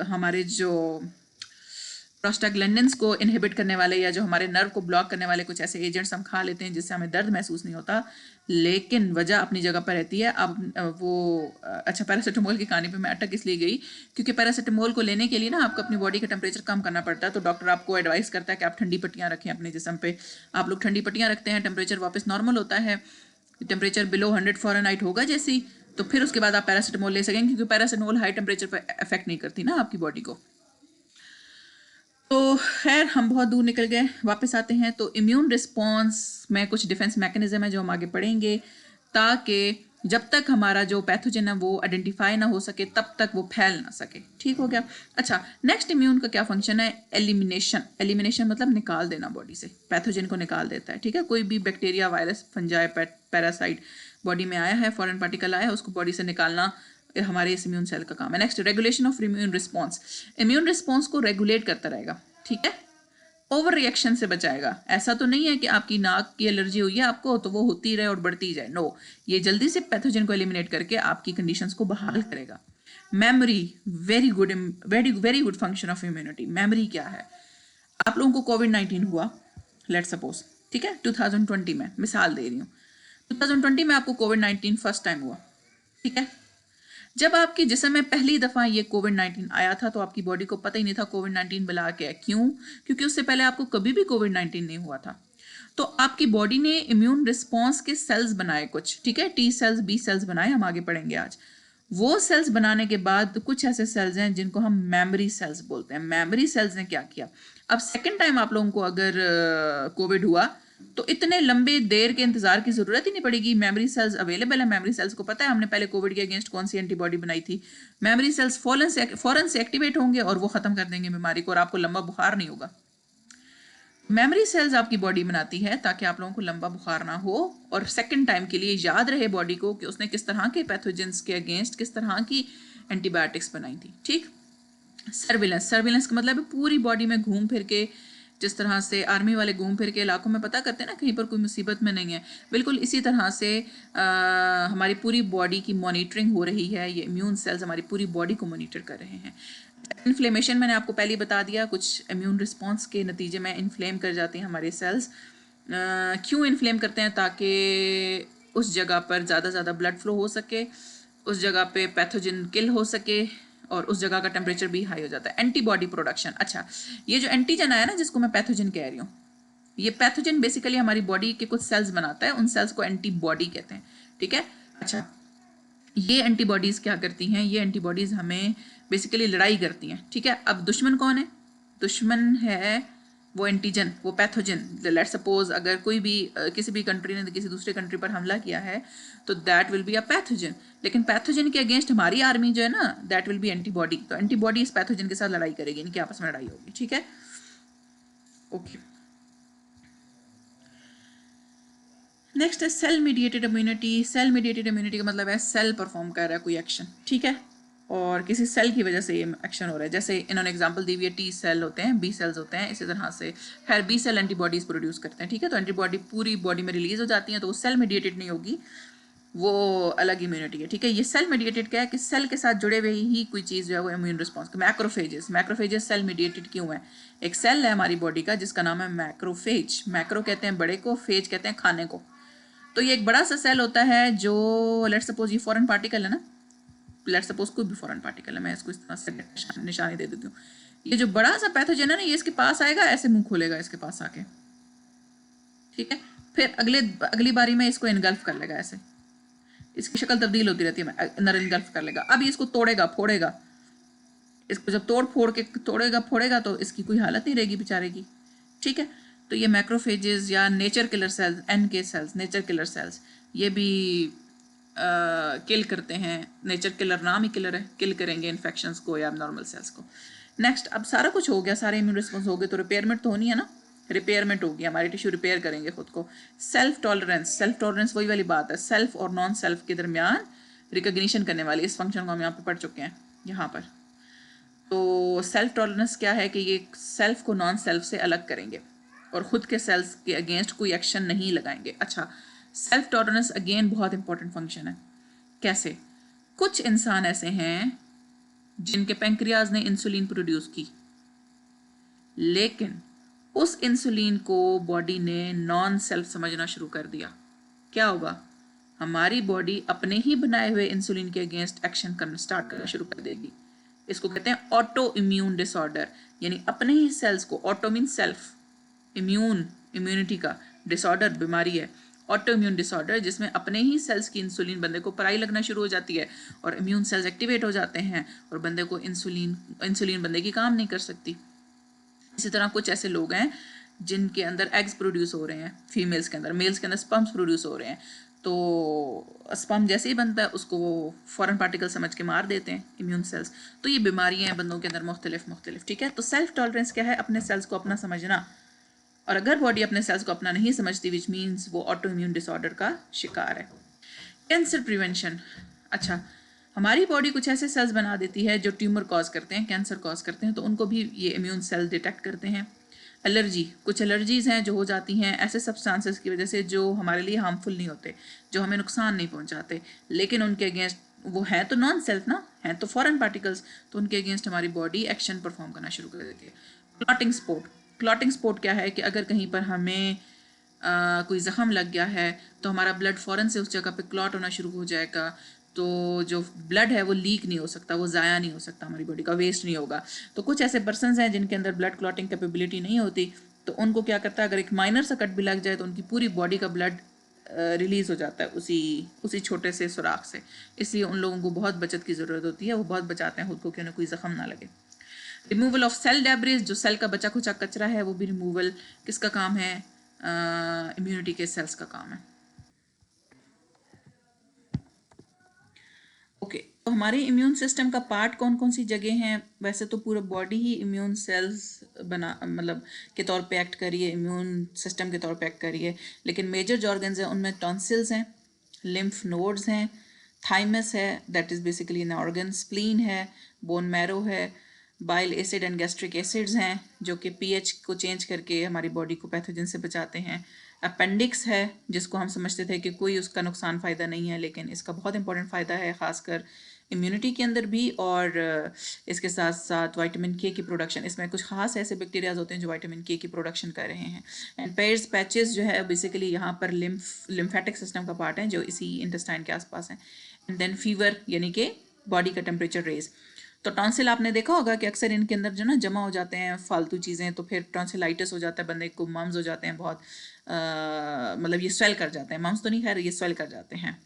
हमारे जो प्रोस्टाग्लैंडिन्स को इनहिबिट करने वाले या जो हमारे नर्व को ब्लॉक करने वाले कुछ ऐसे एजेंट्स हम खा लेते हैं जिससे हमें दर्द महसूस नहीं होता, लेकिन वजह अपनी जगह पर रहती है। अब वो अच्छा, पैरासिटामोल की कहानी पे मैं अटक इसलिए गई क्योंकि पैरासिटामोल को लेने के लिए ना आपको अपनी बॉडी का टेम्परेचर कम करना पड़ता है। तो डॉक्टर आपको एडवाइस करता है कि आप ठंडी पट्टियाँ रखें अपने जिस्म पे। आप लोग ठंडी पट्टियाँ रखते हैं, टेम्परेचर वापस नॉर्मल होता है, टेम्परेचर बिलो 100 फ़ारेनहाइट होगा जैसी, तो फिर उसके बाद आप पैरासिटामोल ले सकेंगे क्योंकि पैरासिटामोल हाई टेम्परेचर पर अफेक्ट नहीं करती ना आपकी बॉडी को। तो खैर हम बहुत दूर निकल गए, वापस आते हैं। तो इम्यून रिस्पॉन्स में कुछ डिफेंस मैकेनिज्म है जो हम आगे पढ़ेंगे, ताकि जब तक हमारा जो पैथोजन है वो आइडेंटिफाई ना हो सके तब तक वो फैल ना सके, ठीक हो गया। अच्छा, नेक्स्ट इम्यून का क्या फंक्शन है, एलिमिनेशन। एलिमिनेशन मतलब निकाल देना बॉडी से, पैथोजन को निकाल देता है, ठीक है। कोई भी bacteria, virus, fungi, parasite body में आया है, फॉरेन पार्टिकल आया है, उसको बॉडी से निकालना हमारे इस इम्यून सेल का काम है। Next, regulation of immune response. Immune response को रेगुलेट करता रहेगा, ठीक है, ओवर रिएक्शन से बचाएगा। ऐसा तो नहीं है कि आपकी नाक की एलर्जी हुई है आपको तो वो होती रहे और बढ़ती जाए, नो, ये जल्दी से पैथोजन को एलिमिनेट करके आपकी कंडीशंस को बहाल करेगा। Memory, very good function of immunity. Memory क्या है, आप लोगों को कोविड-19 हुआ, लेट सपोज, ठीक है, 2020 में, मिसाल दे रही हूँ, 2020 में आपको कोविड-19 फर्स्ट टाइम हुआ, ठीक है। जब आपके जिस्म में पहली दफ़ा ये कोविड-19 आया था तो आपकी बॉडी को पता ही नहीं था कोविड-19 बला क्या है। क्यों? क्योंकि उससे पहले आपको कभी भी कोविड-19 नहीं हुआ था। तो आपकी बॉडी ने इम्यून रिस्पॉन्स के सेल्स बनाए कुछ, ठीक है, टी सेल्स, बी सेल्स बनाए, हम आगे पढ़ेंगे आज। वो सेल्स बनाने के बाद कुछ ऐसे सेल्स हैं जिनको हम मेमोरी सेल्स बोलते हैं। मेमोरी सेल्स ने क्या किया, अब सेकेंड टाइम आप लोगों को अगर कोविड हुआ तो इतने लंबे देर के इंतजार की जरूरत ही नहीं पड़ेगी। मेमोरी सेल्स अवेलेबल है। मेमोरी सेल्स को पता है हमने पहले कोविड के अगेंस्ट कौन सी एंटीबॉडी बनाई थी। मेमोरी सेल्स फौरन से एक्टिवेट होंगे और वो खत्म कर देंगे बीमारी को, और आपको लंबा बुखार नहीं होगा। मेमोरी सेल्स आपकी बॉडी बनाती है ताकि आप लोगों को लंबा बुखार ना हो, और सेकंड टाइम के लिए याद रहे बॉडी को कि उसने किस तरह के पैथोजेंस के अगेंस्ट किस तरह की एंटीबायोटिक्स बनाई थी। ठीक। सर्विलेंस का मतलब है पूरी बॉडी में घूम फिर के, जिस तरह से आर्मी वाले घूम फिर के इलाकों में पता करते हैं ना कहीं पर कोई मुसीबत में नहीं है, बिल्कुल इसी तरह से हमारी पूरी बॉडी की मॉनिटरिंग हो रही है। ये इम्यून सेल्स हमारी पूरी बॉडी को मॉनिटर कर रहे हैं। इन्फ्लेमेशन मैंने आपको पहले ही बता दिया, कुछ इम्यून रिस्पॉन्स के नतीजे में इन्फ्लेम कर जाते हैं हमारे सेल्स। क्यों इन्फ्लेम करते हैं? ताकि उस जगह पर ज़्यादा ब्लड फ्लो हो सके, उस जगह पे पैथोजन किल हो सके, और उस जगह का टेम्परेचर भी हाई हो जाता है। Antibody production. अच्छा, ये जो एंटीजन आया ना जिसको मैं पैथोजन कह रही हूँ, ये पैथोजन बेसिकली हमारी बॉडी के कुछ सेल्स बनाता है, उन सेल्स को एंटीबॉडी कहते हैं। ठीक है। अच्छा, ये एंटीबॉडीज़ क्या करती हैं? ये एंटीबॉडीज़ हमें बेसिकली लड़ाई करती हैं। ठीक है। अब दुश्मन कौन है? दुश्मन है वो एंटीजन, वो पैथोजन। लेट्स सपोज अगर कोई भी किसी भी कंट्री ने किसी दूसरे कंट्री पर हमला किया है तो that will be a pathogen. लेकिन पैथोजन के अगेंस्ट हमारी आर्मी जो है ना, दैट विल बी एंटीबॉडी। तो एंटीबॉडी इस पैथोजन के साथ लड़ाई करेगी, इनकी आपस में लड़ाई होगी। ठीक है। ओके। नेक्स्ट है cell mediated immunity. Cell mediated immunity का मतलब है सेल परफॉर्म कर रहा है कोई एक्शन। ठीक है। और किसी सेल की वजह से ये एक्शन हो रहा है। जैसे इन्होंने एग्जांपल दी हुई है, टी सेल होते हैं, बी सेल्स होते हैं, इसी तरह से खैर बी सेल एंटीबॉडीज प्रोड्यूस करते हैं। ठीक है। तो एंटीबॉडी पूरी बॉडी में रिलीज हो जाती हैं, तो वो सेल मीडिएटेड नहीं होगी, वो अलग इम्यूनिटी है। ठीक है। ये सेल मीडिएटेड क्या है कि सेल के साथ जुड़े हुए ही कोई चीज़ जो है वो immune response. Macrophages cell mediated क्यों है? एक सेल है हमारी बॉडी का जिसका नाम है मैक्रोफेज। मैक्रो कहते हैं बड़े को, फेज कहते हैं खाने को। तो ये एक बड़ा सा सेल होता है जो, लेट्स सपोज ये फॉरेन पार्टिकल है ना, लेट्स सपोज कोई भी फॉरेन पार्टिकल है, मैं इसको इस तरह से निशानी दे देती हूँ। ये जो बड़ा सा पैथोजन है ना, ये इसके पास आएगा, ऐसे मुंह खोलेगा इसके पास आके। ठीक है। फिर अगली बारी में इसको इनगल्फ कर लेगा, ऐसे इसकी शक्ल तब्दील होती रहती है, अंदर इनगल्फ कर लेगा। अब ये इसको तोड़ेगा फोड़ेगा, इसको जब तोड़ेगा फोड़ेगा तो इसकी कोई हालत नहीं रहेगी बेचारे की। ठीक है। तो ये मैक्रोफेजेस या nature killer cells, NK cells, nature killer cells, ये भी किल करते हैं। नेचर किलर नाम ही किलर है, किल करेंगे इन्फेक्शंस को या नॉर्मल सेल्स को। नेक्स्ट, अब सारा कुछ हो गया, सारे इम्यून रिस्पॉन्स हो गए, तो रिपेयरमेंट तो होनी है ना। रिपेयरमेंट होगी, हमारे टिश्यू रिपेयर करेंगे खुद को। सेल्फ टॉलरेंस वही वाली बात है, सेल्फ और नॉन सेल्फ के दरमियान रिकग्निशन करने वाली। इस फंक्शन को हम यहाँ पे पढ़ चुके हैं यहाँ पर। तो सेल्फ टॉलरेंस क्या है कि ये सेल्फ को नॉन सेल्फ से अलग करेंगे और ख़ुद के सेल्स के अगेंस्ट कोई एक्शन नहीं लगाएंगे। अच्छा, सेल्फ टॉलरेंस अगेन बहुत इंपॉर्टेंट फंक्शन है। कैसे? कुछ इंसान ऐसे हैं जिनके पैंक्रियाज ने इंसुलिन प्रोड्यूस की, लेकिन उस इंसुलिन को बॉडी ने नॉन सेल्फ समझना शुरू कर दिया। क्या होगा? हमारी बॉडी अपने ही बनाए हुए इंसुलिन के अगेंस्ट एक्शन करना स्टार्ट करना शुरू कर देगी। इसको कहते हैं ऑटो इम्यून डिसऑर्डर, यानी अपने ही सेल्स को, ऑटो मीन सेल्फ, इम्यूनिटी का, डिसऑर्डर बीमारी है, ऑटो इम्यून डिसऑर्डर, जिसमें अपने ही सेल्स की इंसुलिन बंदे को पराई लगना शुरू हो जाती है और इम्यून सेल्स एक्टिवेट हो जाते हैं और बंदे को इंसुलिन बंदे की काम नहीं कर सकती। इसी तरह कुछ ऐसे लोग हैं जिनके अंदर एग्स प्रोड्यूस हो रहे हैं फीमेल्स के अंदर, मेल्स के अंदर स्पर्म्स प्रोड्यूस हो रहे हैं, तो स्पर्म जैसे ही बनता है उसको वो फॉरेन पार्टिकल समझ के मार देते हैं इम्यून सेल्स। तो ये बीमारियां हैं बंदों के अंदर मुख्तलिफ। ठीक है। तो सेल्फ टॉलरेंस क्या है? अपने सेल्स को अपना समझना। और अगर बॉडी अपने सेल्स को अपना नहीं समझती, विच मीन्स वो ऑटो इम्यून डिसऑर्डर का शिकार है। Cancer prevention. अच्छा, हमारी बॉडी कुछ ऐसे सेल्स बना देती है जो ट्यूमर कॉज करते हैं, कैंसर कॉज करते हैं, तो उनको भी ये इम्यून सेल डिटेक्ट करते हैं। एलर्जी, कुछ एलर्जीज़ हैं जो हो जाती हैं ऐसे सब्सटेंसेस की वजह से जो हमारे लिए हार्मफुल नहीं होते, जो हमें नुकसान नहीं पहुंचाते, लेकिन उनके अगेंस्ट वो हैं तो नॉन सेल्फ ना, हैं तो फॉरेन पार्टिकल्स, तो उनके अगेंस्ट हमारी बॉडी एक्शन परफॉर्म करना शुरू कर देती है। क्लॉटिंग स्पॉट क्या है कि अगर कहीं पर हमें कोई ज़ख़म लग गया है तो हमारा ब्लड फ़ौरन से उस जगह पे क्लॉट होना शुरू हो जाएगा, तो जो ब्लड है वो लीक नहीं हो सकता, वो ज़ाया नहीं हो सकता, हमारी बॉडी का वेस्ट नहीं होगा। तो कुछ ऐसे पर्सनस हैं जिनके अंदर ब्लड क्लॉटिंग कैपेबिलिटी नहीं होती, तो उनको क्या करता है, अगर एक माइनर सा कट भी लग जाए तो उनकी पूरी बॉडी का ब्लड रिलीज़ हो जाता है उसी छोटे से सुराख से। इसलिए उन लोगों को बहुत बचत की ज़रूरत होती है, वो बहुत बचाते हैं खुद को कि उन्हें कोई ज़ख़म ना लगे। रिमूवल ऑफ सेल डेब्रिस, जो सेल का बचा खुचा कचरा है वो भी रिमूवल किसका काम है? इम्यूनिटी के सेल्स का काम है। ओके तो हमारे इम्यून सिस्टम का पार्ट कौन कौन सी जगह हैं? वैसे तो पूरा बॉडी ही इम्यून सेल्स बना मतलब के तौर पे एक्ट करिए, इम्यून सिस्टम के तौर पे एक्ट करिए, लेकिन मेजर जो ऑर्गन्स हैं उनमें टॉन्सिल्स हैं, लिम्फ नोड्स हैं, थाइमस है that is basically an organ, spleen है, बोन मैरो है, bile acid and gastric acids हैं जो कि पीएच को चेंज करके हमारी बॉडी को पैथोजन से बचाते हैं, अपेंडिक्स है जिसको हम समझते थे कि कोई उसका नुकसान फ़ायदा नहीं है, लेकिन इसका बहुत इंपॉर्टेंट फ़ायदा है ख़ासकर इम्यूनिटी के अंदर भी, और इसके साथ साथ विटामिन के की प्रोडक्शन, इसमें कुछ खास ऐसे बैक्टीरियाज होते हैं जो विटामिन के की प्रोडक्शन कर रहे हैं। एंड पेयर्स पैचेस जो है बेसिकली यहाँ पर लिम्फेटिक सिस्टम का पार्ट है जो इसी इंटेस्टाइन के आसपास है। एंड देन फीवर यानी कि बॉडी का टेम्परेचर रेज। तो टॉन्सिल आपने देखा होगा कि अक्सर इनके अंदर जो ना जमा हो जाते हैं फालतू चीज़ें, तो फिर टॉन्सिलाइटिस हो जाता है, बंदे को मम्स हो जाते हैं बहुत, मतलब ये स्वेल कर जाते हैं, मम्स तो नहीं, खैर ये स्वेल कर जाते हैं।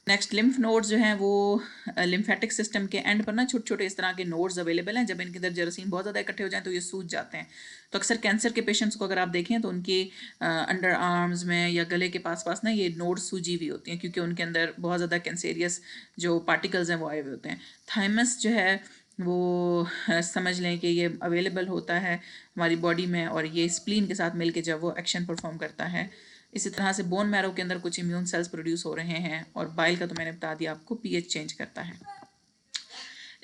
नेक्स्ट लिम्फ नोड्स जो हैं वो लिम्फेटिक सिस्टम के एंड पर ना छोटे छोटे इस तरह के नोड्स अवेलेबल हैं, जब इनके अंदर जरासीम बहुत ज़्यादा इकट्ठे हो जाएं तो ये सूज जाते हैं। तो अक्सर कैंसर के पेशेंट्स को अगर आप देखें तो उनके अंडर आर्म्स में या गले के पास पास ना ये नोड्स सूजी हुई होती हैं क्योंकि उनके अंदर बहुत ज़्यादा कैंसेरियस जो पार्टिकल्स हैं वो आए हुए होते हैं। थाइमस जो है वो समझ लें कि ये अवेलेबल होता है हमारी बॉडी में, और ये स्प्लीन के साथ मिल के जब वो एक्शन परफॉर्म करता है। इसी तरह से बोन मैरो के अंदर कुछ इम्यून सेल्स प्रोड्यूस हो रहे हैं, और बाइल का तो मैंने बता दिया आपको, पीएच चेंज करता है।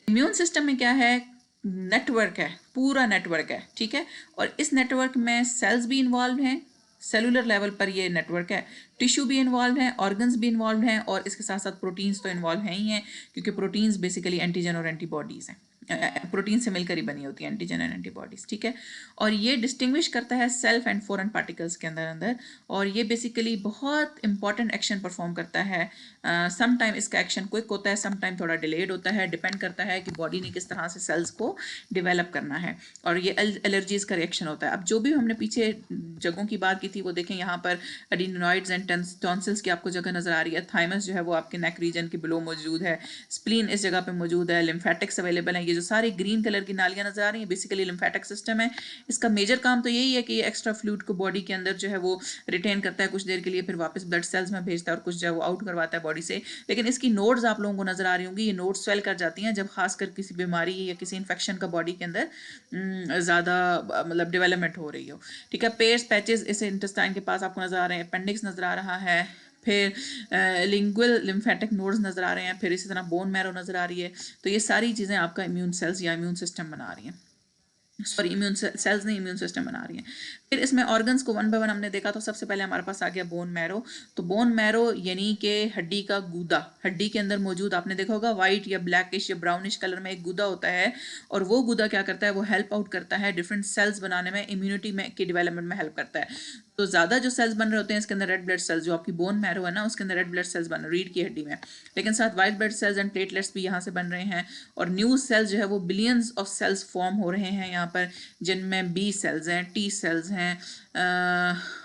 इम्यून सिस्टम में क्या है? नेटवर्क है, पूरा नेटवर्क है, ठीक है। और इस नेटवर्क में सेल्स भी इन्वॉल्व हैं, सेलुलर लेवल पर ये नेटवर्क है, टिश्यू भी इन्वॉल्व हैं, ऑर्गन्स भी इन्वॉल्व हैं, और इसके साथ साथ प्रोटीन्स तो इन्वॉल्व हैं ही हैं क्योंकि प्रोटीन्स बेसिकली एंटीजन और एंटीबॉडीज़ हैं, प्रोटीन से मिलकर ही बनी होती है एंटीजन एंड एंटीबॉडीज, ठीक है। और ये डिस्टिंग्विश करता है सेल्फ एंड फॉरेन पार्टिकल्स के अंदर अंदर, और ये बेसिकली बहुत इंपॉर्टेंट एक्शन परफॉर्म करता है। सम टाइम इसका एक्शन क्विक होता है, सम टाइम थोड़ा डिलेड होता है, डिपेंड करता है कि बॉडी ने किस तरह से सेल्स को डेवलप करना है, और ये एलर्जीज का रिएक्शन होता है। अब जो भी हमने पीछे जगहों की बात की थी वो देखें, यहाँ पर एडिनोइड्स एंड टॉन्सिल्स की आपको जगह नजर आ रही है, थाइमस जो है वो आपके नेक रीजन के बिलो मौजूद है, स्प्लीन इस जगह पे मौजूद है, लिम्फेटिक्स अवेलेबल है। ये जो सारी ग्रीन कलर की नालियां नजर आ रही हैं बेसिकली लिम्फेटिक सिस्टम है। इसका मेजर काम तो यही है कि ये एक्स्ट्रा फ्लूइड को बॉडी के अंदर जो है वो रिटेन करता है कुछ देर के लिए, फिर वापस ब्लड सेल्स में भेजता है और कुछ जो है वो आउट करवाता है बॉडी से। लेकिन इसकी नोड्स आप लोगों को नजर आ रही होंगी, ये नोड्स स्वेल कर जाती हैं जब खासकर किसी बीमारी या किसी इन्फेक्शन का बॉडी के अंदर ज़्यादा मतलब डेवलपमेंट हो रही हो, ठीक है। पेयर्स पैचेस इस इंटेस्टाइन के पास आपको नजर आ रहे हैं, अपेंडिक्स नजर आ रहा है, फिर लिंगुअल लिम्फेटिक नोड्स नज़र आ रहे हैं, फिर इसी तरह बोन मैरो नज़र आ रही है। तो ये सारी चीज़ें आपका इम्यून सेल्स या इम्यून सिस्टम बना रही हैं, सॉरी इम्यून सेल्स नहीं, इम्यून सिस्टम बना रही है। फिर इसमें ऑर्गन्स को वन बाय वन हमने देखा, तो सबसे पहले हमारे पास आ गया बोन मैरो। तो बोन मैरो यानी कि हड्डी का गूदा, हड्डी के अंदर मौजूद, आपने देखा होगा वाइट या ब्लैकिश या ब्राउनिश कलर में एक गूदा होता है, और वो गूदा क्या करता है, वो हेल्प आउट करता है डिफरेंट सेल्स बनाने में, इम्यूनिटी में की डेवलपमेंट में हेल्प करता है। तो ज़्यादा जो सेल्स बन रहे होते हैं इसके अंदर रेड ब्लड सेल्स, जो आपकी बोन मैरो है ना उसके अंदर रेड ब्लड सेल्स बन रहे रीढ़ की हड्डी में, लेकिन साथ white blood cells and platelets भी यहाँ से बन रहे हैं, और न्यू सेल्स जो है वो बिलियंस ऑफ सेल्स फॉर्म हो रहे हैं यहाँ पर, जिनमें बी सेल्स हैं, टी सेल्स हैं,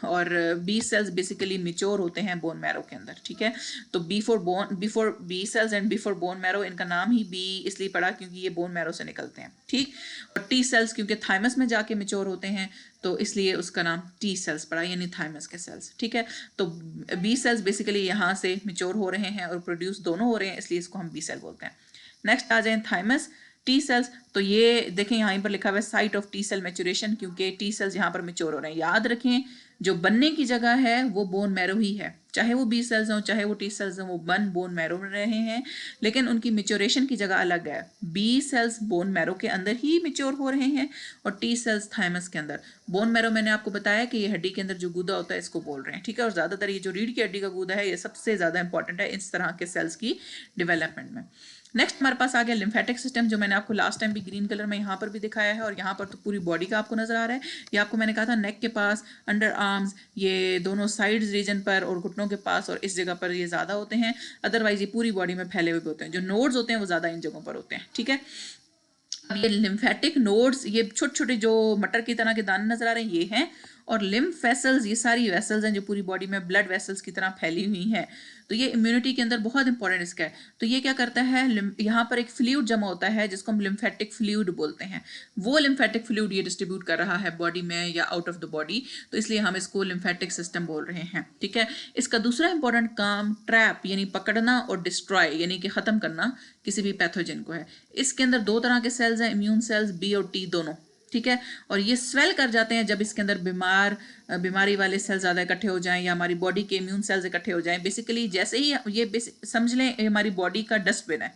और बी सेल्स बेसिकली मिच्योर होते हैं बोन मैरो के अंदर, ठीक है। तो before B cells and before bone marrow, इनका नाम ही बी इसलिए पड़ा क्योंकि ये बोन मैरो से निकलते हैं, ठीक। और टी सेल्स क्योंकि थाइमस में जाके मिच्योर होते हैं तो इसलिए उसका नाम टी सेल्स पड़ा, यानी थाइमस के सेल्स, ठीक है। तो बी सेल्स बेसिकली यहाँ से मिच्योर हो रहे हैं और प्रोड्यूस दोनों हो रहे हैं, इसलिए इसको हम बी सेल बोलते हैं। नेक्स्ट आ जाए थाइमस टी सेल्स। तो ये देखें यहाँ पर लिखा हुआ है site of T cell maturation, क्योंकि टी सेल्स यहाँ पर मैच्योर हो रहे हैं। याद रखें जो बनने की जगह है वो बोन मैरो ही है, चाहे वो बी सेल्स हों चाहे वो टी सेल्स हों, वो बोन मैरो में रहे हैं, लेकिन उनकी मैच्योरेशन की जगह अलग है। बी सेल्स बोन मैरो के अंदर ही मैच्योर हो रहे हैं और टी सेल्स थाइमस के अंदर। बोन मैरो मैंने आपको बताया कि ये हड्डी के अंदर जो गूदा होता है इसको बोल रहे हैं, ठीक है। और ज़्यादातर ये जो रीढ़ की हड्डी का गूदा है ये सबसे ज़्यादा इंपॉर्टेंट है इस तरह के सेल्स की डेवलपमेंट में। नेक्स्ट हमारे पास आ गया लिम्फेटिक सिस्टम, जो मैंने आपको लास्ट टाइम भी ग्रीन कलर में यहाँ पर भी दिखाया है, और यहाँ पर तो पूरी बॉडी का आपको नजर आ रहा है। ये आपको मैंने कहा था नेक के पास, अंडर आर्म्स, ये दोनों साइड्स रीजन पर और घुटनों के पास और इस जगह पर ये ज़्यादा होते हैं, अदरवाइज ये पूरी बॉडी में फैले हुए होते हैं। जो नोड्स होते हैं वो ज़्यादा इन जगहों पर होते हैं, ठीक है। अब ये लिम्फेटिक नोड्स, ये छोटे छोटे जो मटर की तरह के दाने नजर आ रहे हैं ये हैं, और लिम्फ वेसल्स, ये सारी वेसल्स हैं जो पूरी बॉडी में ब्लड वेसल्स की तरह फैली हुई हैं, तो ये इम्यूनिटी के अंदर बहुत इंपॉर्टेंट इसका है। तो ये क्या करता है, यहाँ पर एक फ्लूइड जमा होता है जिसको हम लिम्फेटिक फ्लूइड बोलते हैं, वो लिम्फेटिक फ्लूइड ये डिस्ट्रीब्यूट कर रहा है बॉडी में या आउट ऑफ द बॉडी, तो इसलिए हम इसको लिम्फेटिक सिस्टम बोल रहे हैं। ठीक है, इसका दूसरा इंपॉर्टेंट काम ट्रैप यानी पकड़ना और डिस्ट्रॉय यानी कि ख़त्म करना किसी भी पैथोजन को है। इसके अंदर दो तरह के सेल्स हैं, इम्यून सेल्स बी और टी दोनों। ठीक है, और ये स्वेल कर जाते हैं जब इसके अंदर बीमारी वाले सेल ज़्यादा इकट्ठे हो जाएं या हमारी बॉडी के इम्यून सेल्स इकट्ठे हो जाएं। बेसिकली जैसे ही ये समझ लें हमारी बॉडी का डस्टबिन है,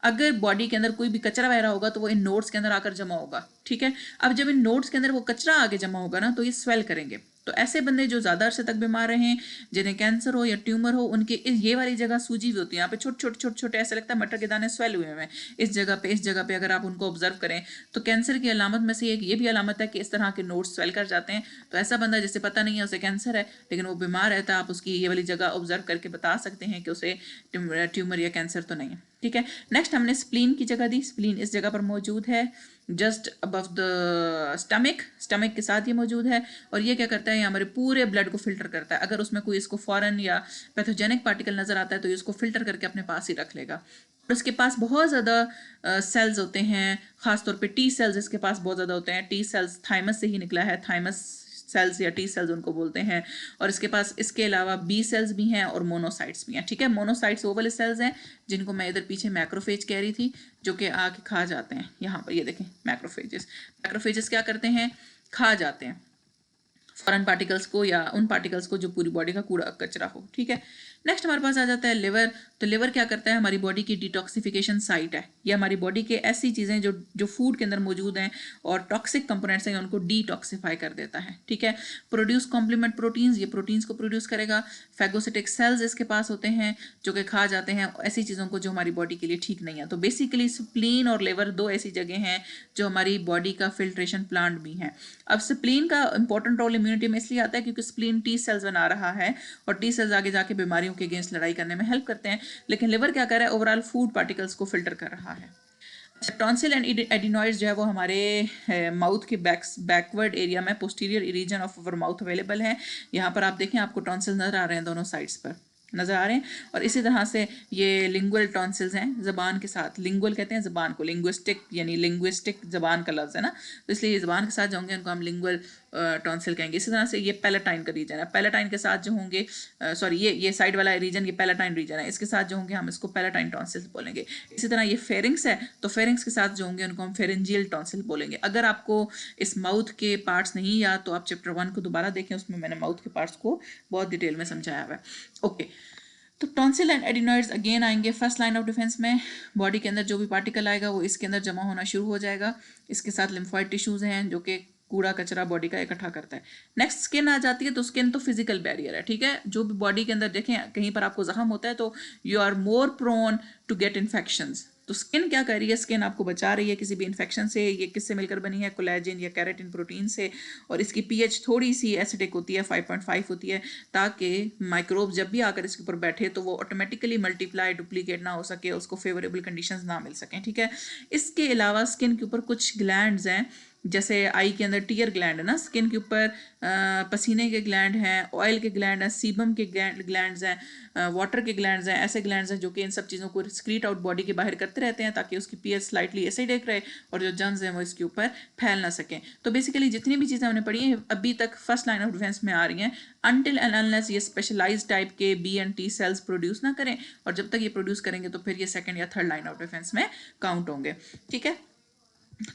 अगर बॉडी के अंदर कोई भी कचरा वगैरह होगा तो वो इन नोड्स के अंदर आकर जमा होगा। ठीक है, अब जब इन नोड्स के अंदर वो कचरा आके जमा होगा ना, तो ये स्वेल करेंगे। तो ऐसे बंदे जो ज़्यादा अरसे तक बीमार रहें, जिन्हें कैंसर हो या ट्यूमर हो, उनके ये वाली जगह सूजी हुई होती है, यहाँ पे छोटे छोटे ऐसे लगता है मटर के दाने स्वेल हुए हैं इस जगह पे अगर आप उनको ऑब्जर्व करें तो कैंसर की अलामत में से एक ये भी अलामत है कि इस तरह के नोड्स स्वेल कर जाते हैं। तो ऐसा बंदा जिसे पता नहीं है उसे कैंसर है लेकिन वो बीमार रहता है, आप उसकी ये वाली जगह ऑब्जर्व करके बता सकते हैं कि उसे ट्यूमर या कैंसर तो नहीं है। ठीक है, नेक्स्ट हमने स्प्लीन की जगह दी। स्प्लीन इस जगह पर मौजूद है जस्ट अबव द स्टमक के साथ ये मौजूद है, और ये क्या करता है, ये हमारे पूरे ब्लड को फिल्टर करता है। अगर उसमें कोई इसको फॉरेन या पैथोजेनिक पार्टिकल नजर आता है तो ये उसको फिल्टर करके अपने पास ही रख लेगा। और इसके पास बहुत ज़्यादा सेल्स होते हैं, खासतौर पे टी सेल्स इसके पास बहुत ज़्यादा होते हैं। टी सेल्स थाइमस से ही निकला है, थाइमस सेल्स या टी सेल्स उनको बोलते हैं। और इसके पास इसके अलावा बी सेल्स भी हैं और मोनोसाइट्स भी हैं। ठीक है, मोनोसाइट्स वो वाले सेल्स हैं जिनको मैं इधर पीछे मैक्रोफेज कह रही थी, जो कि आके खा जाते हैं। यहाँ पर ये देखें मैक्रोफेजेस क्या करते हैं, खा जाते हैं फॉरेन पार्टिकल्स को या उन पार्टिकल्स को जो पूरी बॉडी का कूड़ा कचरा हो। ठीक है, नेक्स्ट हमारे पास आ जाता है लिवर। तो लिवर क्या करता है, हमारी बॉडी की डिटॉक्सिफिकेशन साइट है। ये हमारी बॉडी के ऐसी चीज़ें जो फूड के अंदर मौजूद हैं और टॉक्सिक कंपोनेंट्स हैं उनको डिटॉक्सिफाई कर देता है। ठीक है, प्रोड्यूस कॉम्प्लीमेंट प्रोटीन्स, ये प्रोटीन्स को प्रोड्यूस करेगा। फैगोसिटिक सेल्स इसके पास होते हैं जो कि खा जाते हैं ऐसी चीज़ों को जो हमारी बॉडी के लिए ठीक नहीं है। तो बेसिकली स्प्लीन और लिवर दो ऐसी जगह हैं जो हमारी बॉडी का फिल्ट्रेशन प्लांट भी हैं। अब स्प्लीन का इंपॉर्टेंट रोल इम्यूनिटी में इसलिए आता है क्योंकि स्प्लीन टी सेल्स बना रहा है और टी सेल्स आगे जाके बीमारियों के अगेंस्ट लड़ाई करने में हेल्प करते हैं। लेकिन लिवर क्या कर रहा है, ओवरऑल फूड पार्टिकल्स को फिल्टर कर रहा है। टॉन्सिल एंड एडिनॉइड्स जो है वो हमारे माउथ के बैकवर्ड एरिया में posterior reason of our mouth available है। यहाँ पर आप देखें आपको टॉन्सिल नजर आ रहे हैं, दोनों साइड्स पर नज़र आ रहे हैं। और इसी तरह से ये लिंगुअल टॉन्सिल्स हैं, ज़बान के साथ। लिंगुअल कहते हैं ज़बान को, लिंग्विस्टिक यानी लिंग्विस्टिक ज़बान का लफ्ज़ है ना, तो इसलिए ज़बान के साथ जो होंगे उनको हम लिंगुअल टॉन्सिल कहेंगे। इसी तरह से ये पैलेटाइन का रीजन है, पैलेटाइन के साथ जो होंगे सॉरी ये साइड वाला रीजन ये पैलेटाइन रीजन है, इसके साथ जो होंगे हम इसको पैलेटाइन टॉन्सिल बोलेंगे। इसी तरह ये फेरिंग्स है, तो फेरिंग्स के साथ जो होंगे उनको हम फेरेंजियल टॉन्सिल बोलेंगे। अगर आपको इस माउथ के पार्ट्स नहीं याद तो आप चैप्टर 1 को दोबारा देखें, उसमें मैंने माउथ के पार्ट्स को बहुत डिटेल में समझाया हुआ है। ओके, तो टॉन्सिल एंड एडिनॉइड्स अगेन आएंगे फर्स्ट लाइन ऑफ डिफेंस में। बॉडी के अंदर जो भी पार्टिकल आएगा वो इसके अंदर जमा होना शुरू हो जाएगा। इसके साथ लिम्फॉइड टिश्यूज हैं जो कि कूड़ा कचरा बॉडी का इकट्ठा करता है। नेक्स्ट स्किन आ जाती है, तो स्किन तो फिजिकल बैरियर है। ठीक है, जो भी बॉडी के अंदर देखें कहीं पर आपको जख्म होता है तो you are more prone to get infections. तो स्किन क्या कर रही है, स्किन आपको बचा रही है किसी भी इन्फेक्शन से। ये किससे मिलकर बनी है, कोलेजन या कैरेटिन प्रोटीन से, और इसकी पीएच थोड़ी सी एसिडिक होती है, 5.5 होती है, ताकि माइक्रोब जब भी आकर इसके ऊपर बैठे तो वो ऑटोमेटिकली मल्टीप्लाई डुप्लीकेट ना हो सके, उसको फेवरेबल कंडीशंस ना मिल सकें। ठीक है, इसके अलावा स्किन के ऊपर कुछ ग्लैंड्स हैं, जैसे आई के अंदर टीयर ग्लैंड है ना, स्किन के ऊपर पसीने के ग्लैंड हैं, ऑयल के ग्लैंड हैं, सीबम के ग्लैंड्स हैं, वाटर के ग्लैंड्स हैं। ऐसे ग्लैंड्स हैं जो कि इन सब चीज़ों को स्क्रीट आउट बॉडी के बाहर करते रहते हैं ताकि उसकी पीएच स्लाइटली एसिडिक रहे और जो जर्म्स हैं वो इसके ऊपर फैल ना सकें। तो बेसिकली जितनी भी चीज़ें हमने पढ़ी हैं अभी तक फर्स्ट लाइन ऑफ डिफेंस में आ रही हैं, अनटिल एंड अनलेस ये स्पेशलाइज्ड टाइप के B and T cells produce ना करें, और जब तक ये प्रोड्यूस करेंगे तो फिर ये सेकेंड या थर्ड लाइन ऑफ डिफेंस में काउंट होंगे। ठीक है,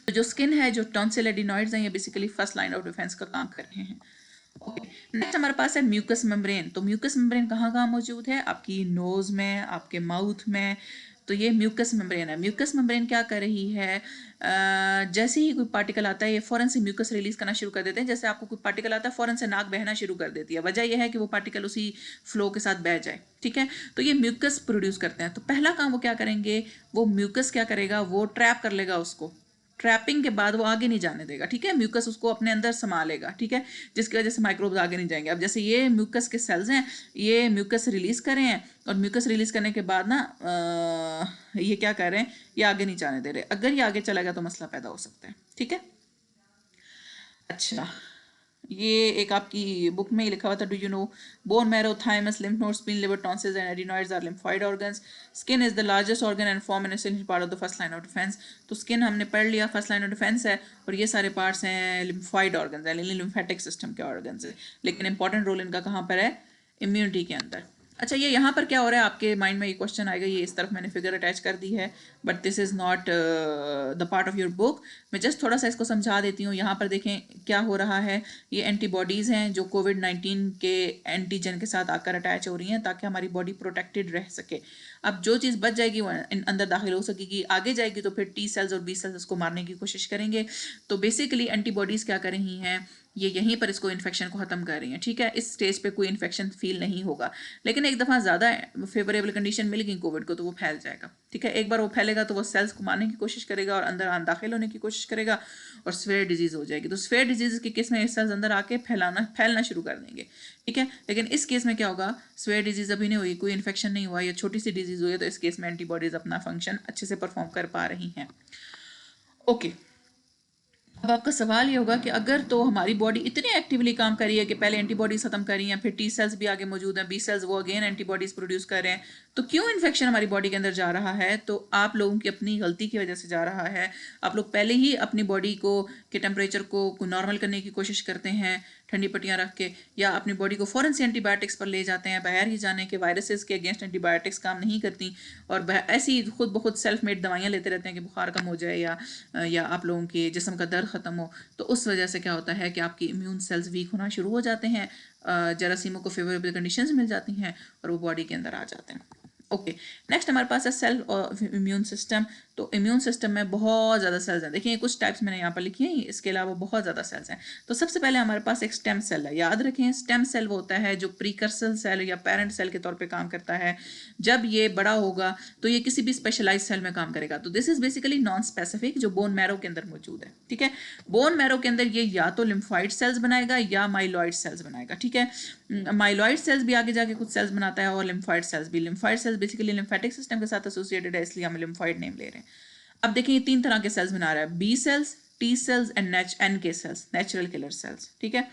तो जो स्किन है, जो टॉन्सिल एडिनॉइड्स हैं, ये basically first line of defence का काम कर रहे हैं। ओके, नेक्स्ट हमारे पास है म्यूकस मेम्ब्रेन। तो म्यूकस मेम्ब्रेन कहाँ कहाँ मौजूद है, आपकी नोज में, आपके माउथ में। तो ये म्यूकस मेम्ब्रेन है। म्यूकस मेम्ब्रेन क्या कर रही है, जैसे ही कोई पार्टिकल आता है ये फ़ौरन से म्यूकस रिलीज करना शुरू कर देते हैं। जैसे आपको कोई पार्टिकल आता है फ़ौरन से नाक बहना शुरू कर देती है, वजह यह है कि वो पार्टिकल उसी फ्लो के साथ बह जाए। ठीक है, तो ये म्यूकस प्रोड्यूस करते हैं। तो पहला काम वो क्या करेंगे, वो म्यूकस क्या करेगा, वो ट्रैप कर लेगा उसको। ट्रैपिंग के बाद वो आगे नहीं जाने देगा। ठीक है, म्यूकस उसको अपने अंदर समा लेगा। ठीक है, जिसकी वजह से माइक्रोब्स आगे नहीं जाएंगे। अब जैसे ये म्यूकस के सेल्स हैं, ये म्यूकस रिलीज कर रहे हैं, और म्यूकस रिलीज करने के बाद ना ये क्या कर रहे हैं, ये आगे नहीं जाने दे रहे। अगर ये आगे चला गया तो मसला पैदा हो सकता है। ठीक है, अच्छा ये एक आपकी बुक में ही लिखा हुआ था, do you know bone marrow, thymus, lymph nodes, spleen, liver, tonsils and adenoids are lymphoid organs. Skin is the largest organ and form an essential part of the first line of defence. तो skin हमने पढ़ लिया, first line of defence है, और ये सारे parts हैं lymphoid organs, यानी लिम्फेटिक सिस्टम के ऑर्गन्स है। लेकिन इंपॉर्टेंट रोल इनका कहाँ पर है? इम्यूनिटी के अंदर। अच्छा, ये यहाँ पर क्या हो रहा है आपके माइंड में ये क्वेश्चन आएगा, ये इस तरफ मैंने फिगर अटैच कर दी है, but this is not the part of your book. मैं जस्ट थोड़ा सा इसको समझा देती हूँ। यहाँ पर देखें क्या हो रहा है, ये एंटीबॉडीज़ हैं जो कोविड-19 के एंटीजन के साथ आकर अटैच हो रही हैं ताकि हमारी बॉडी प्रोटेक्टेड रह सके। अब जो चीज़ बच जाएगी वो अंदर दाखिल हो सकेगी, आगे जाएगी तो फिर टी सेल्स और बी सेल्स उसको मारने की कोशिश करेंगे। तो बेसिकली एंटीबॉडीज़ क्या कर रही हैं, ये यहीं पर इसको इन्फेक्शन को ख़त्म कर रही हैं। ठीक है, इस स्टेज पे कोई इन्फेक्शन फील नहीं होगा, लेकिन एक दफ़ा ज़्यादा फेवरेबल कंडीशन मिल गई कोविड को तो वो फैल जाएगा। ठीक है, एक बार वो फैलेगा तो वो सेल्स को मारने की कोशिश करेगा और अंदर दाखिल होने की कोशिश करेगा और स्फेयर डिजीज़ हो जाएगी। तो स्फेयर डिजीज़ के केस में सेल्स अंदर आके फैलना शुरू कर देंगे। ठीक है, लेकिन इस केस में क्या होगा, स्फेयर डिजीज़ अभी नहीं हुई, कोई इन्फेक्शन नहीं हुआ या छोटी सी डिजीज़ हुई है, तो इस केस में एंटीबॉडीज़ अपना फंक्शन अच्छे से परफॉर्म कर पा रही हैं। ओके, अब आपका सवाल ये होगा कि अगर तो हमारी बॉडी इतनी एक्टिवली काम कर रही है कि पहले एंटीबॉडीज खत्म कर रही हैं, फिर टी सेल्स भी आगे मौजूद हैं, बी सेल्स वो अगेन एंटीबॉडीज प्रोड्यूस कर रहे हैं, तो क्यों इन्फेक्शन हमारी बॉडी के अंदर जा रहा है? तो आप लोगों की अपनी गलती की वजह से जा रहा है। आप लोग पहले ही अपनी बॉडी को के टेम्परेचर को नॉर्मल करने की कोशिश करते हैं ठंडी पट्टियाँ रख के, या अपनी बॉडी को फ़ौरन से एंटीबायोटिक्स पर ले जाते हैं बगैर ही जाने के वायरसेस के अगेंस्ट एंटीबायोटिक्स काम नहीं करती, और ऐसी खुद ब खुद सेल्फ मेड दवाइयाँ लेते रहते हैं कि बुखार कम हो जाए या आप लोगों के जिस्म का दर्द ख़त्म हो। तो उस वजह से क्या होता है कि आपकी इम्यून सेल्स वीक होना शुरू हो जाते हैं, जरासीमों को फेवरेबल कंडीशंस मिल जाती हैं और वो बॉडी के अंदर आ जाते हैं। ओके, नेक्स्ट हमारे पास है सेल्फ और इम्यून सिस्टम। तो इम्यून सिस्टम में बहुत ज़्यादा सेल्स हैं। देखिए कुछ टाइप्स मैंने यहाँ पर लिखी हैं, इसके अलावा बहुत ज़्यादा सेल्स हैं। तो सबसे पहले हमारे पास एक स्टेम सेल है। याद रखें, स्टेम सेल वो होता है जो प्रीकर्सर सेल या पेरेंट सेल के तौर पे काम करता है। जब ये बड़ा होगा तो ये किसी भी स्पेशलाइज सेल में काम करेगा। तो this is basically non specific, जो बोन मैरो के अंदर मौजूद है। ठीक है, बोन मैरो के अंदर ये या तो लिम्फॉइड सेल्स बनाएगा या माइलॉइड सेल्स बनाएगा। ठीक है, माइलॉइड सेल्स भी आगे जाके कुछ सेल्स बनाता है और लिम्फॉइड सेल्स भी। Lymphoid sales basically lymphatic system के साथ एसोसिएटेड है, इसलिए हम लिम्फॉइड नेम ले रहे हैं। अब देखिए ये तीन तरह के सेल्स बना रहा है, B cells, T cells and NK cells, natural killer cells. ठीक है,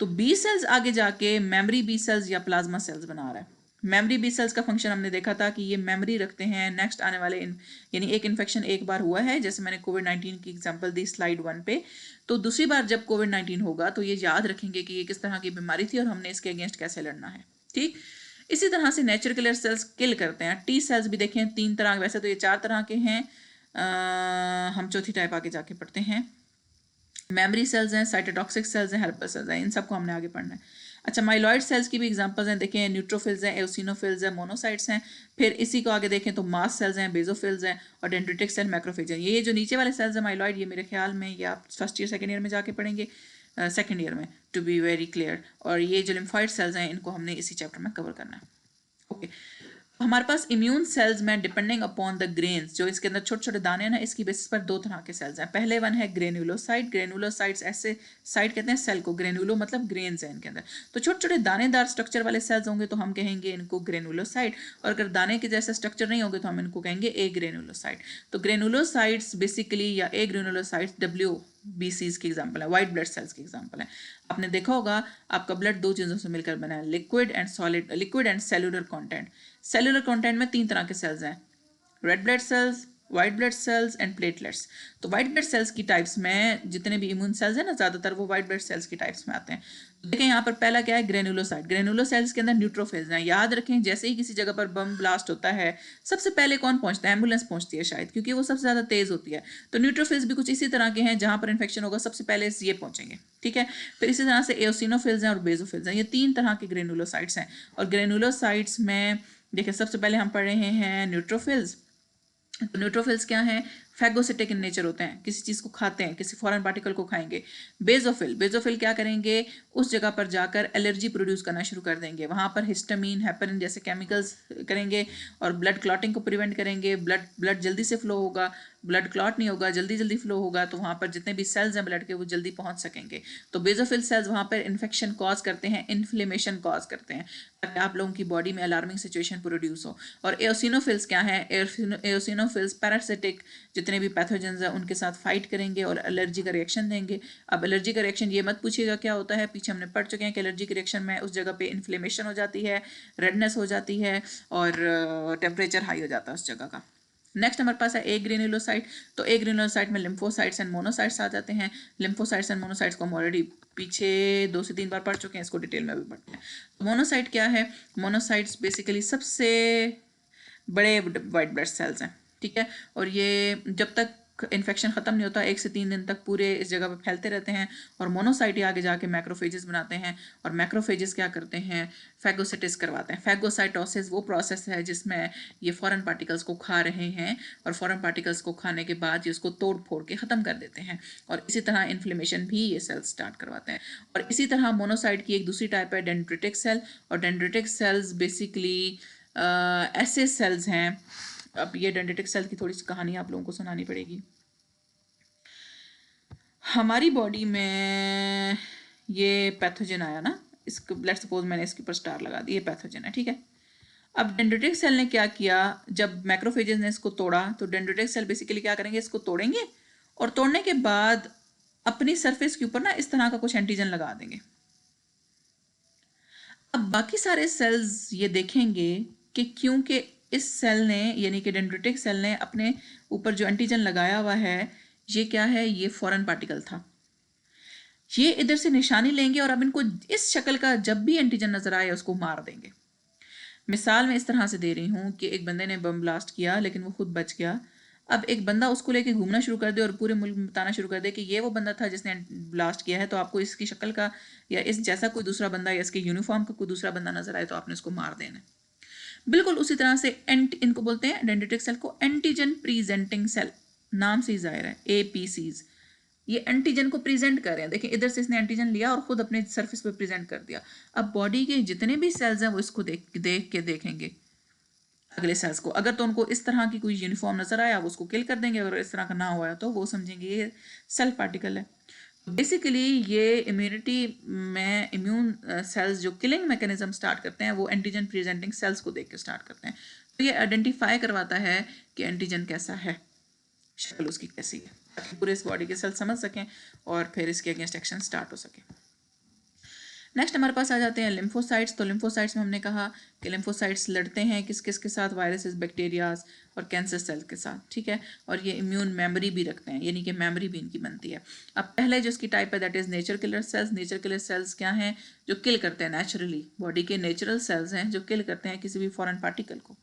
तो बी सेल्स आगे जाके मेमोरी बी सेल्स या प्लाज्मा सेल्स बना रहा है। मेमोरी बी सेल्स का फंक्शन हमने देखा था कि ये मेमोरी रखते हैं नेक्स्ट आने वाले यानी एक इन्फेक्शन एक बार हुआ है, जैसे मैंने कोविड-19 की एग्जांपल दी स्लाइड 1 पे, तो दूसरी बार जब कोविड-19 होगा तो ये याद रखेंगे कि ये किस तरह की बीमारी थी और हमने इसके अगेंस्ट कैसे लड़ना है। ठीक, इसी तरह से नेचुरल किलर सेल्स किल करते हैं। टी सेल्स भी देखें तीन तरह, वैसे तो ये 4 तरह के हैं, हम चौथी टाइप आगे जाके पढ़ते हैं। मेमोरी सेल्स हैं, साइटोटॉक्सिक सेल्स हैं, हेल्पर सेल्स हैं, इन सबको हमने आगे पढ़ना है। अच्छा, माइलॉइड सेल्स की भी एग्जांपल्स हैं, देखें न्यूट्रोफिल्स हैं, एओसिनोफिल्स हैं, मोनोसाइट्स हैं। फिर इसी को आगे देखें तो मास्ट सेल्स हैं, बेजोफिल्स हैं और डेंड्रिटिक सेल, मैक्रोफेज हैं। ये जो नीचे वाले सेल्स हैं माइलॉइड, ये मेरे ख्याल में ये आप फर्स्ट ईयर सेकेंड ईयर में जाके पढ़ेंगे, सेकेंड ईयर में, टू बी वेरी क्लियर। और ये जो लिम्फॉइड सेल्स हैं इनको हमने इसी चैप्टर में कवर करना है। ओके, हमारे पास इम्यून सेल्स में डिपेंडिंग अपॉन द ग्रेन्स, जो इसके अंदर छोटे छोटे दाने हैं ना, इसकी बेसिस पर 2 तरह के सेल्स हैं। पहले वन है ग्रेनुलोसाइट। ग्रेनुलोसाइट्स ऐसे साइट कहते हैं सेल को, ग्रेनुलो मतलब ग्रेन्स है इनके अंदर। तो छोटे छोटे दानेदार स्ट्रक्चर वाले सेल्स होंगे तो हम कहेंगे इनको ग्रेनुलोसाइट, और अगर दाने के जैसे स्ट्रक्चर नहीं होंगे तो हम इनको कहेंगे ए ग्रेनुलोसाइट। तो ग्रेनुलोसाइट्स बेसिकली या ए ग्रेनुलोसाइट्स WBCs की एग्जाम्पल है, वाइट ब्लड सेल्स की एग्जाम्पल है। आपने देखा होगा आपका ब्लड 2 चीज़ों से मिलकर बना है, liquid and solid, liquid and cellular content. Cellular content में 3 तरह के सेल्स हैं, red blood cells, white blood cells and platelets. तो वाइट ब्लड सेल्स की टाइप्स में जितने भी इम्यून सेल्स हैं ना, ज़्यादातर वो वाइट ब्लड सेल्स की टाइप्स में आते हैं। देखें यहाँ पर पहला क्या है, ग्रेनुलोसाइट। ग्रेनुलोसाइट्स के अंदर न्यूट्रोफिल्स हैं। याद रखें, जैसे ही किसी जगह पर बम ब्लास्ट होता है सबसे पहले कौन पहुंचता है? एम्बुलेंस पहुंचती है शायद, क्योंकि वो सबसे ज़्यादा तेज़ होती है। तो न्यूट्रोफिल्स भी कुछ इसी तरह के हैं, जहाँ पर इन्फेक्शन होगा सबसे पहले ये पहुंचेंगे। ठीक है, फिर इसी तरह से एओसिनोफिल्स हैं और बेजोफिल्स हैं। ये 3 तरह के ग्रेनुलोसाइट्स हैं। और ग्रेनुलोसाइट्स में देखिए सबसे पहले हम पढ़ रहे हैं न्यूट्रोफिल्स। तो न्यूट्रोफिल्स क्या हैं? फैगोसिटिक इन नेचर होते हैं, किसी चीज़ को खाते हैं, किसी फॉरेन पार्टिकल को खाएंगे। बेजोफिल क्या करेंगे? उस जगह पर जाकर एलर्जी प्रोड्यूस करना शुरू कर देंगे, वहाँ पर हिस्टामिन, हेपरिन जैसे केमिकल्स करेंगे और ब्लड क्लॉटिंग को प्रिवेंट करेंगे। ब्लड जल्दी से फ्लो होगा, ब्लड क्लॉट नहीं होगा, जल्दी जल्दी फ्लो होगा, तो वहाँ पर जितने भी सेल्स हैं ब्लड के वो जल्दी पहुँच सकेंगे। तो बेजोफिल सेल्स वहाँ पर इन्फेक्शन कॉज करते हैं, इन्फ्लेमेशन कॉज करते हैं, ताकि आप लोगों की बॉडी में अलार्मिंग सिचुएशन प्रोड्यूस हो। और एओसिनोफिल्स क्या है? एओसिनोफिल्स पैरासिटिक जितने भी पैथोजेंस हैं उनके साथ फाइट करेंगे और एलर्जी का रिएक्शन देंगे। अब एलर्जी का रिएक्शन ये मत पूछिएगा क्या होता है, पीछे हमने पढ़ चुके हैं कि एलर्जी के रिएक्शन में उस जगह पे इन्फ्लेमेशन हो जाती है, रेडनेस हो जाती है और टेम्परेचर हाई हो जाता है उस जगह का। नेक्स्ट हमारे पास है ए ग्रेन्युलोसाइट। तो ए ग्रेन्युलोसाइट में लिम्फोसाइट्स एंड मोनोसाइट्स आ जाते हैं। लिम्फोसाइट्स एंड मोनोसाइट्स को हम ऑलरेडी पीछे 2 से 3 बार पढ़ चुके हैं, इसको डिटेल में भी पढ़ते हैं। मोनोसाइट क्या है? मोनोसाइट्स बेसिकली सबसे बड़े वाइट ब्लड सेल्स हैं, ठीक है। और ये जब तक इन्फेक्शन ख़त्म नहीं होता 1 से 3 दिन तक पूरे इस जगह पे फैलते रहते हैं। और मोनोसाइट ही आगे जाके मैक्रोफेजेस बनाते हैं। और मैक्रोफेजेस क्या करते हैं? फैगोसिटिस करवाते हैं। फैगोसाइटोसिस वो प्रोसेस है जिसमें ये फॉरेन पार्टिकल्स को खा रहे हैं और फॉरेन पार्टिकल्स को खाने के बाद ये उसको तोड़ फोड़ के ख़त्म कर देते हैं। और इसी तरह इन्फ्लेमेशन भी ये सेल्स स्टार्ट करवाते हैं। और इसी तरह मोनोसाइट की एक दूसरी टाइप है डेंड्रिटिक सेल। और डेंड्रिटिक सेल्स बेसिकली ऐसे सेल्स हैं, अब ये डेंड्रिटिक सेल की थोड़ी सी कहानी आप लोगों को सुनानी पड़ेगी। हमारी बॉडी में ये पैथोजन आया ना, इसको लेट्स सपोज मैंने इसके ऊपर स्टार लगा दी, ये पैथोजन है, ठीक है। अब डेंड्रिटिक सेल ने क्या किया? जब मैक्रोफेजेस ने इसको तोड़ा तो डेंड्रिटिक सेल बेसिकली क्या करेंगे? इसको तोड़ेंगे और तोड़ने के बाद अपनी सरफेस के ऊपर ना इस तरह का कुछ एंटीजन लगा देंगे। अब बाकी सारे सेल्स ये देखेंगे कि क्योंकि इस सेल ने यानी कि डेंड्रिटिक सेल ने अपने ऊपर जो एंटीजन लगाया हुआ है ये क्या है? ये फॉरेन पार्टिकल था। ये इधर से निशानी लेंगे और अब इनको इस शक्ल का जब भी एंटीजन नजर आए उसको मार देंगे। मिसाल मैं इस तरह से दे रही हूँ कि एक बंदे ने बम ब्लास्ट किया लेकिन वो खुद बच गया। अब एक बंदा उसको लेके घूमना शुरू कर दे और पूरे मुल्क में बताना शुरू कर दे कि ये वो बंदा था जिसने ब्लास्ट किया है, तो आपको इसकी शक्ल का या इस जैसा कोई दूसरा बंदा या इसके यूनिफॉर्म का कोई दूसरा बंदा नजर आए तो आपने उसको मार देना है। बिल्कुल उसी तरह से इनको बोलते हैं डेंड्रिटिक सेल को एंटीजन प्रेजेंटिंग सेल, नाम से ही जाहिर है, APCs। ये एंटीजन को प्रेजेंट कर रहे हैं। देखिए इधर से इसने एंटीजन लिया और खुद अपने सरफेस पे प्रेजेंट कर दिया। अब बॉडी के जितने भी सेल्स हैं वो इसको देख के देखेंगे अगले सेल्स को। अगर तो उनको इस तरह की कोई यूनिफॉर्म नजर आया वो उसको किल कर देंगे, अगर इस तरह का ना हुआ तो वो समझेंगे ये सेल पार्टिकल है। बेसिकली ये इम्यूनिटी में इम्यून सेल्स जो किलिंग मैकेनिज्म स्टार्ट करते हैं वो एंटीजन प्रेजेंटिंग सेल्स को देख के स्टार्ट करते हैं। तो ये आइडेंटिफाई करवाता है कि एंटीजन कैसा है, शक्ल उसकी कैसी है, ताकि पूरे इस बॉडी के सेल समझ सकें और फिर इसके अगेंस्ट एक्शन स्टार्ट हो सके। नेक्स्ट हमारे पास आ जाते हैं लिम्फोसाइट्स। तो लिम्फोसाइट्स में हमने कहा कि लिम्फोसाइट्स लड़ते हैं किस किस के साथ? वायरसेस, बैक्टीरियाज और कैंसर सेल के साथ, ठीक है। और ये इम्यून मेमोरी भी रखते हैं, यानी कि मेमोरी भी इनकी बनती है। अब पहले जो इसकी टाइप है that is nature killer sales. Nature killer sales क्या हैं? जो किल करते हैं नेचुरली, बॉडी के नेचुरल सेल्स हैं जो किल करते हैं किसी भी फॉरेन पार्टिकल को।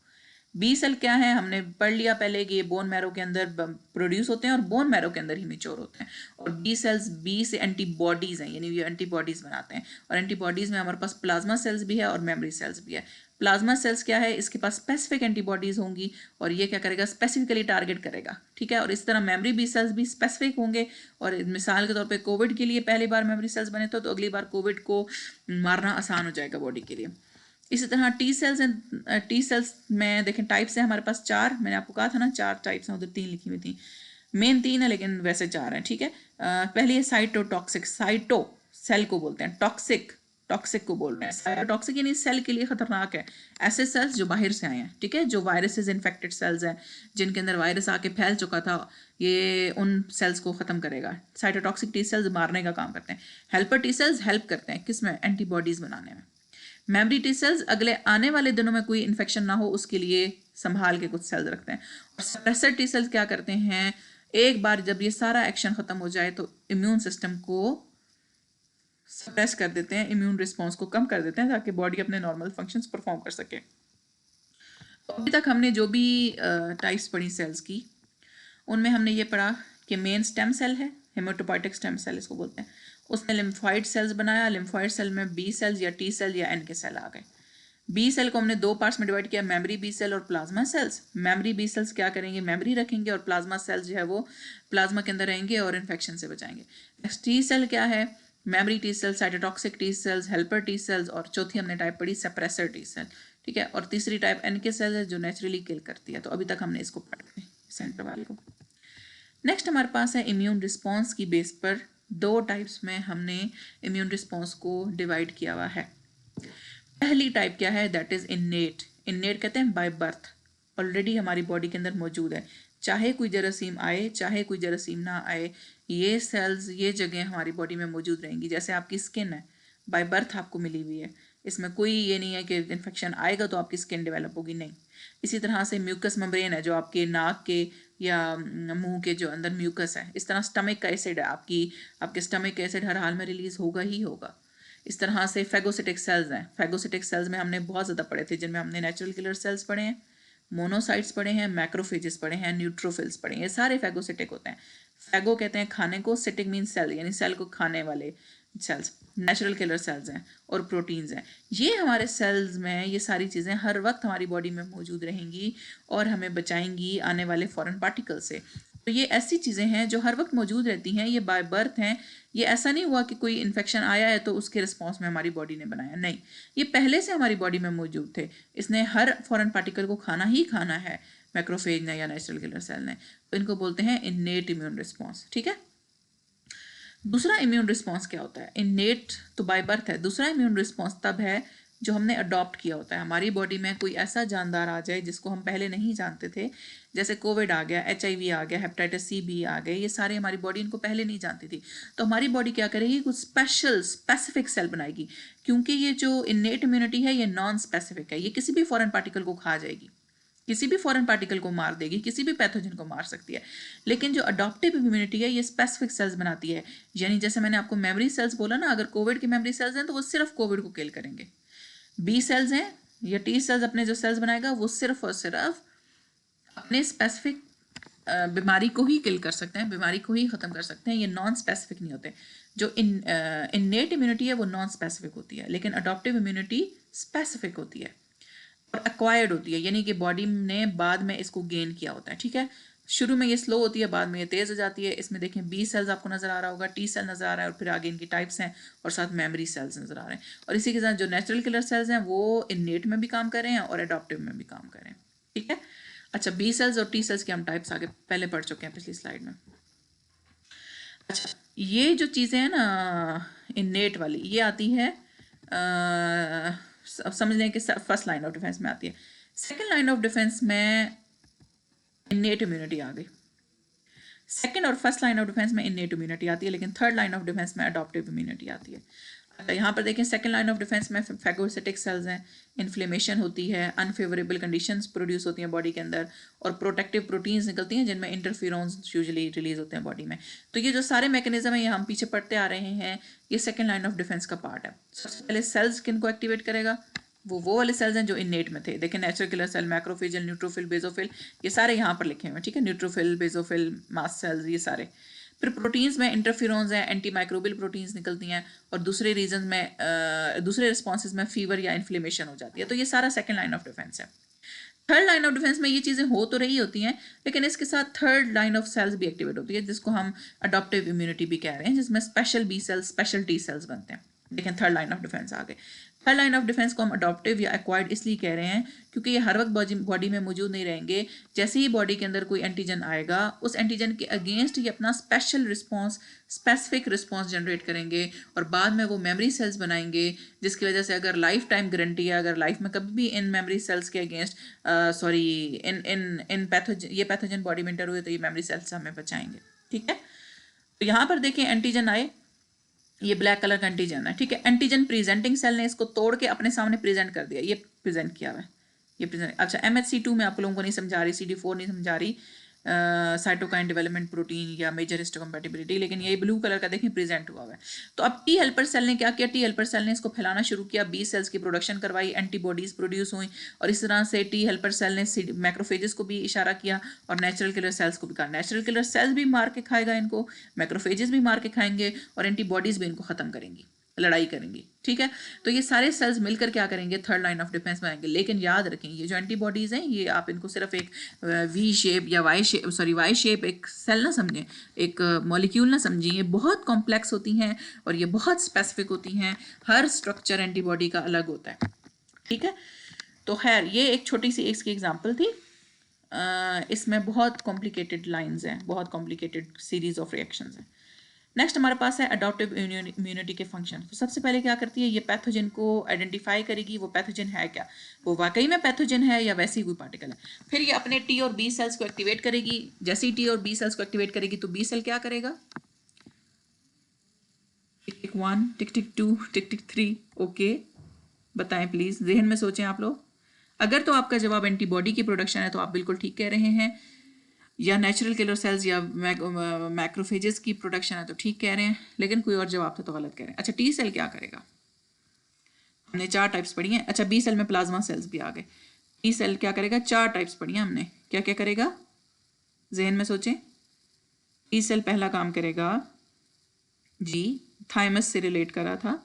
बी सेल क्या है? हमने पढ़ लिया पहले कि ये बोन मैरो के अंदर प्रोड्यूस होते हैं और बोन मैरो के अंदर ही मेच्योर होते हैं। और बी सेल्स, बी से एंटीबॉडीज हैं, यानी ये एंटीबॉडीज बनाते हैं। और एंटीबॉडीज में हमारे पास प्लाज्मा सेल्स भी है और मेमोरी सेल्स भी है। प्लाज्मा सेल्स क्या है? इसके पास स्पेसिफिक एंटीबॉडीज होंगी और ये क्या करेगा? स्पेसिफिकली टारगेट करेगा, ठीक है। और इस तरह मेमोरी बी सेल्स भी स्पेसिफिक होंगे। और मिसाल के तौर पे कोविड के लिए पहली बार मेमोरी सेल्स बने तो अगली बार कोविड को मारना आसान हो जाएगा बॉडी के लिए। इसी तरह टी सेल्स हैं। टी सेल्स में देखें टाइप्स हैं हमारे पास 4। मैंने आपको कहा था ना 4 टाइप्स हैं, उधर 3 लिखी हुई थी, मेन 3 है लेकिन वैसे 4 हैं, ठीक है। पहली है साइटोटॉक्सिक। साइटो सेल को बोलते हैं, टॉक्सिक टॉक्सिक को बोल रहे हैं। साइटोटॉक्सिक यानी सेल के लिए खतरनाक है। ऐसे सेल्स जो बाहर से आए हैं, ठीक है, जो वायरसेस इन्फेक्टेड सेल्स हैं जिनके अंदर वायरस आके फैल चुका था, ये उन सेल्स को ख़त्म करेगा। साइटोटॉक्सिक टी सेल्स मारने का काम करते हैं। हेल्पर टी सेल्स हेल्प करते हैं किस में? एंटीबॉडीज़ बनाने में। मेमोरी टी सेल्स अगले आने वाले दिनों में कोई इन्फेक्शन ना हो उसके लिए संभाल के कुछ सेल्स रखते हैं। और सप्रेसर टी सेल्स क्या करते हैं? एक बार जब ये सारा एक्शन खत्म हो जाए तो इम्यून सिस्टम को सप्रेस कर देते हैं, इम्यून रिस्पॉन्स को कम कर देते हैं ताकि बॉडी अपने नॉर्मल फंक्शंस परफॉर्म कर सके। अभी तक हमने जो भी टाइप्स पढ़ी सेल्स की उनमें हमने ये पढ़ा कि मेन स्टेम सेल है, हेमेटोपोइटिक स्टेम सेल इसको बोलते हैं। उसने लिम्फॉइड सेल्स बनाया। लिम्फॉइड सेल में बी सेल्स या टी सेल या एन के सेल आ गए। बी सेल को हमने 2 पार्ट्स में डिवाइड किया, मेमोरी बी सेल और plasma cells. Memory B cells क्या करेंगे? मेमोरी रखेंगे और प्लाज्मा सेल्स जो है वो प्लाज्मा के अंदर रहेंगे और इन्फेक्शन से बचाएंगे। नेक्स्ट टी सेल क्या है? Memory T cells, cytotoxic T sales, helper T cells और चौथी हमने टाइप पढ़ी सप्रेसर टी सेल, ठीक है। और तीसरी टाइप एन के सेल है जो नेचुरली किल करती है। तो अभी तक हमने इसको पढ़ा सेंटर वाले को। नेक्स्ट हमारे पास है इम्यून रिस्पॉन्स की बेस पर 2 टाइप्स में हमने इम्यून रिस्पॉन्स को डिवाइड किया हुआ है। पहली टाइप क्या है, दैट इज इन्नेट। इन्नेट कहते हैं बाय बर्थ, ऑलरेडी हमारी बॉडी के अंदर मौजूद है, चाहे कोई जरासीम आए चाहे कोई जरासीम ना आए, ये सेल्स ये जगह हमारी बॉडी में मौजूद रहेंगी। जैसे आपकी स्किन है, बाय बर्थ आपको मिली हुई है, इसमें कोई ये नहीं है कि इन्फेक्शन आएगा तो आपकी स्किन डेवलप होगी, नहीं। इसी तरह से म्यूकस मेम्ब्रेन है जो आपके नाक के या मुंह के जो अंदर म्यूकस है, इस तरह स्टमक का एसिड है, आपके स्टमक का एसिड हर हाल में रिलीज होगा ही होगा। इस तरह से फैगोसिटिक सेल्स हैं, फैगोसिटिक सेल्स में हमने बहुत ज़्यादा पढ़े थे, जिनमें हमने नेचुरल किलर सेल्स पढ़े हैं, मोनोसाइट्स पढ़े हैं, मैक्रोफेजेस पढ़े हैं, न्यूट्रोफिल्स पढ़े हैं, ये सारे फैगोसिटिक होते हैं। फैगो कहते हैं खाने को, सिटिक मीन सेल, यानी सेल को खाने वाले सेल्स। नेचुरल किलर सेल्स हैं और प्रोटीन्स हैं। ये हमारे सेल्स में ये सारी चीज़ें हर वक्त हमारी बॉडी में मौजूद रहेंगी और हमें बचाएंगी आने वाले फॉरेन पार्टिकल से। तो ये ऐसी चीज़ें हैं जो हर वक्त मौजूद रहती हैं, ये बाय बर्थ हैं। ये ऐसा नहीं हुआ कि कोई इन्फेक्शन आया है तो उसके रिस्पॉन्स में हमारी बॉडी ने बनाया, नहीं, ये पहले से हमारी बॉडी में मौजूद थे। इसने हर फॉरेन पार्टिकल को खाना ही खाना है, मैक्रोफेज ने या नेचुरल किलर सेल ने, तो इनको बोलते हैं इन्नेट इम्यून रिस्पॉन्स। ठीक है, दूसरा इम्यून रिस्पॉन्स क्या होता है? इन्नेट तो बाय बर्थ है, दूसरा इम्यून रिस्पॉन्स तब है जो हमने अडॉप्ट किया होता है। हमारी बॉडी में कोई ऐसा जानदार आ जाए जिसको हम पहले नहीं जानते थे, जैसे कोविड आ गया, HIV आ गया, हेपेटाइटिस C B आ गए, ये सारे हमारी बॉडी इनको पहले नहीं जानती थी। तो हमारी बॉडी क्या करेगी, कुछ स्पेसिफिक सेल बनाएगी, क्योंकि ये जो इन्नेट इम्यूनिटी है ये नॉन स्पेसिफिक है, ये किसी भी फॉरेन पार्टिकल को खा जाएगी, किसी भी फॉरेन पार्टिकल को मार देगी, किसी भी पैथोजन को मार सकती है। लेकिन जो अडॉप्टिव इम्यूनिटी है ये स्पेसिफिक सेल्स बनाती है, यानी जैसे मैंने आपको मेमोरी सेल्स बोला ना, अगर कोविड की मेमोरी सेल्स हैं तो वो सिर्फ कोविड को किल करेंगे। B सेल्स हैं या T सेल्स अपने जो सेल्स बनाएगा वो सिर्फ और सिर्फ अपने स्पेसिफिक बीमारी को ही किल कर सकते हैं, बीमारी को ही ख़त्म कर सकते हैं, ये नॉन स्पेसिफिक नहीं होते। जो इन्नेट इम्यूनिटी है वो नॉन स्पेसिफिक होती है, लेकिन अडॉप्टिव इम्यूनिटी स्पेसिफिक होती है और एक्वायर्ड होती है, यानी कि बॉडी ने बाद में इसको गेन किया होता है। ठीक है, शुरू में ये स्लो होती है, बाद में ये तेज़ हो जाती है। इसमें देखें B सेल्स आपको नज़र आ रहा होगा, T सेल नज़र आ रहा है और फिर आगे इनकी टाइप्स हैं और साथ मेमोरी सेल्स नज़र आ रहे हैं। और इसी के साथ जो नेचुरल किलर सेल्स हैं वो इन्नेट में भी काम कर रहे हैं और अडॉप्टिव में भी काम कर रहे हैं। ठीक है, अच्छा, B सेल्स और T सेल्स के हम टाइप्स आगे पहले पढ़ चुके हैं पिछली स्लाइड में। अच्छा, ये जो चीज़ें हैं ना इन्नेट वाली, ये आती है समझ लें कि फर्स्ट लाइन ऑफ डिफेंस में आती है। सेकंड लाइन ऑफ डिफेंस में इन्नेट इम्यूनिटी आ गई, सेकंड और फर्स्ट लाइन ऑफ डिफेंस में इन्नेट इम्यूनिटी आती है, लेकिन थर्ड लाइन ऑफ डिफेंस में अडॉप्टिव इम्यूनिटी आती है। यहाँ पर देखें, सेकंड लाइन ऑफ डिफेंस में फैगोसिटिक सेल्स हैं, इन्फ्लेमेशन होती है, अनफेवरेबल कंडीशंस प्रोड्यूस होती हैं बॉडी के अंदर और प्रोटेक्टिव प्रोटीन्स निकलती हैं जिनमें इंटरफेरोन्स यूजुअली रिलीज होते हैं बॉडी में। तो ये जो सारे मैकेनिज्म है ये हम पीछे पढ़ते आ रहे हैं, ये सेकंड लाइन ऑफ डिफेंस का पार्ट है। सबसे पहले सेल्स किन को एक्टिवेट करेगा, वो वाले सेल्स हैं जो इन्नेट में थे। देखिए, natural killer cell, macrophage, neutrophil, basophil, ये सारे यहाँ पर लिखे हुए हैं। ठीक है, न्यूट्रोफिल, बेसोफिल, मास्ट सेल्स, ये सारे। फिर प्रोटीन्स में इंटरफेरोन्स हैं, एंटी माइक्रोबियल प्रोटीन्स निकलती हैं और दूसरे रीजन में दूसरे रिस्पॉन्सेज में फीवर या इन्फ्लेमेशन हो जाती है। तो ये सारा सेकंड लाइन ऑफ डिफेंस है। थर्ड लाइन ऑफ डिफेंस में ये चीज़ें हो तो रही होती हैं, लेकिन इसके साथ थर्ड लाइन ऑफ सेल्स भी एक्टिवेट होती है, जिसको हम अडॉप्टिव इम्यूनिटी भी कह रहे हैं, जिसमें special B cells, special T cells बनते हैं। लेकिन थर्ड लाइन ऑफ डिफेंस आ गए। थर्ड लाइन ऑफ डिफेंस को हम अडॉप्टिव या एक्वायर्ड इसलिए कह रहे हैं क्योंकि ये हर वक्त बॉडी में मौजूद नहीं रहेंगे। जैसे ही बॉडी के अंदर कोई एंटीजन आएगा, उस एंटीजन के अगेंस्ट ये अपना special response, specific response generate करेंगे और बाद में वो मेमोरी सेल्स बनाएंगे, जिसकी वजह से अगर लाइफ टाइम गारंटी है, अगर लाइफ में कभी भी इन मेमोरी सेल्स के अगेंस्ट ये पैथोजन बॉडी में इंटर हुए तो ये मेमोरी सेल्स हमें बचाएंगे। ठीक है, तो यहाँ पर देखिए एंटीजन आए, ये ब्लैक कलर का एंटीजन है। ठीक है, एंटीजन प्रेजेंटिंग सेल ने इसको तोड़ के अपने सामने प्रेजेंट कर दिया, ये प्रेजेंट किया हुआ है, ये प्रेजेंट। अच्छा, MHC2 में आप लोगों को नहीं समझा रही, CD4 नहीं समझा रही, साइटोकाइन डेवलपमेंट प्रोटीन या मेजर हिस्टोकम्पैटिबिलिटी, लेकिन ये ब्लू कलर का देखें प्रेजेंट हुआ है। तो अब T हेल्पर सेल ने क्या किया, T हेल्पर सेल ने इसको फैलाना शुरू किया, B सेल्स की प्रोडक्शन करवाई, एंटीबॉडीज प्रोड्यूस हुई और इस तरह से T हेल्पर सेल ने मैक्रोफेजेस को भी इशारा किया और नेचुरल किलर सेल्स को भी कहा। नेचुरल किलर सेल्स भी मार के खाएगा इनको, मैक्रोफेजेस भी मार के खाएंगे और एंटीबॉडीज भी इनको खत्म करेंगी, लड़ाई करेंगी। ठीक है, तो ये सारे सेल्स मिलकर क्या करेंगे, थर्ड लाइन ऑफ डिफेंस बनाएंगे। लेकिन याद रखें, ये जो एंटीबॉडीज हैं ये आप इनको सिर्फ एक V शेप या वाई शेप एक सेल ना समझें, एक मॉलिक्यूल ना समझें, ये बहुत कॉम्प्लेक्स होती हैं और ये बहुत स्पेसिफिक होती हैं, हर स्ट्रक्चर एंटीबॉडी का अलग होता है। ठीक है, तो खैर ये एक छोटी सी इसकी एग्जाम्पल थी। इसमें बहुत कॉम्प्लिकेटेड लाइंस हैं, बहुत कॉम्प्लिकेटेड सीरीज ऑफ रिएक्शंस हैं। नेक्स्ट हमारे पास है अडॉप्टिव इम्यूनिटी के फंक्शन। तो सबसे पहले क्या करती है, ये पैथोजन को आइडेंटिफाई करेगी, वो पैथोजन है क्या, वो वाकई में पैथोजन है या वैसे ही कोई पार्टिकल है। फिर ये अपने टी और बी सेल्स को एक्टिवेट करेगी। जैसे ही टी और बी सेल्स को एक्टिवेट करेगी तो बी सेल क्या करेगा, टिक टिक 1, टिक टिक 2, टिक टिक 3। ओके, बताएं प्लीज, जहन में सोचें आप लोग। अगर तो आपका जवाब एंटीबॉडी की प्रोडक्शन है तो आप बिल्कुल ठीक कह रहे हैं, या नेचुरल किलर सेल्स या मैक्रोफेजेस की प्रोडक्शन है तो ठीक कह रहे हैं, लेकिन कोई और जवाब था तो गलत कह रहे हैं। अच्छा, टी सेल क्या करेगा, हमने 4 टाइप्स पढ़ी हैं। अच्छा, बी सेल में प्लाज्मा सेल्स भी आ गए। टी सेल क्या करेगा, 4 टाइप्स पढ़ी हैं हमने, क्या क्या करेगा, जहन में सोचें। टी सेल पहला काम करेगा जी, थाइमस से रिलेट कर रहा था।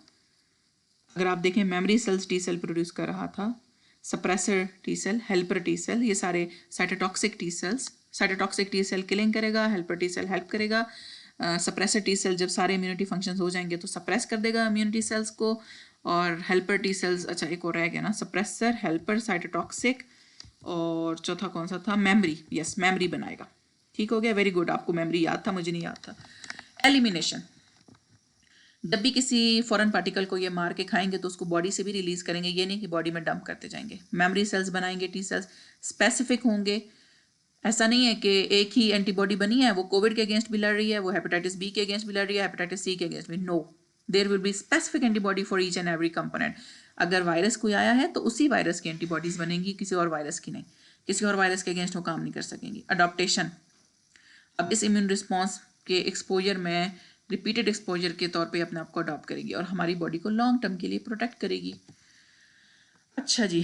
अगर आप देखें, memory cells T cell produce कर रहा था, suppressor T cell, helper T cell, ये सारे cytotoxic T cells. Cytotoxic T cell killing करेगा, हेल्पर टी सेल हेल्प करेगा। सप्रेसर टी सेल जब सारे इम्यूनिटी फंक्शंस हो जाएंगे तो सप्रेस कर देगा इम्यूनिटी सेल्स को। और हेल्पर टी सेल्स, अच्छा एक और रह गया ना, सप्रेसर, हेल्पर, साइटोटॉक्सिक, और चौथा कौन सा था, मेमोरी। यस, मेमोरी बनाएगा। ठीक हो गया, वेरी गुड, आपको मेमोरी याद था, मुझे नहीं याद था। एलिमिनेशन, जब भी किसी फॉरेन पार्टिकल को ये मार के खाएंगे तो उसको बॉडी से भी रिलीज करेंगे, ये नहीं कि बॉडी में डंप करते जाएंगे। मेमोरी सेल्स बनाएंगे, टी सेल्स स्पेसिफिक होंगे। ऐसा नहीं है कि एक ही एंटीबॉडी बनी है, वो कोविड के अगेंस्ट भी लड़ रही है, वो हेपेटाइटिस बी के अगेंस्ट भी लड़ रही है, हेपेटाइटिस सी के अगेंस्ट भी। No, there will be specific antibody for each and every component. अगर वायरस कोई आया है तो उसी वायरस की एंटीबॉडीज बनेंगी, किसी और वायरस की नहीं। किसी और वायरस के अगेंस्ट वो काम नहीं कर सकेंगी। अडॉप्टेशन, अब इस इम्यून रिस्पॉन्स के एक्सपोजर में रिपीटेड एक्सपोजर के तौर पे अपने आप को अडॉप्ट करेगी और हमारी बॉडी को लॉन्ग टर्म के लिए प्रोटेक्ट करेगी। अच्छा जी,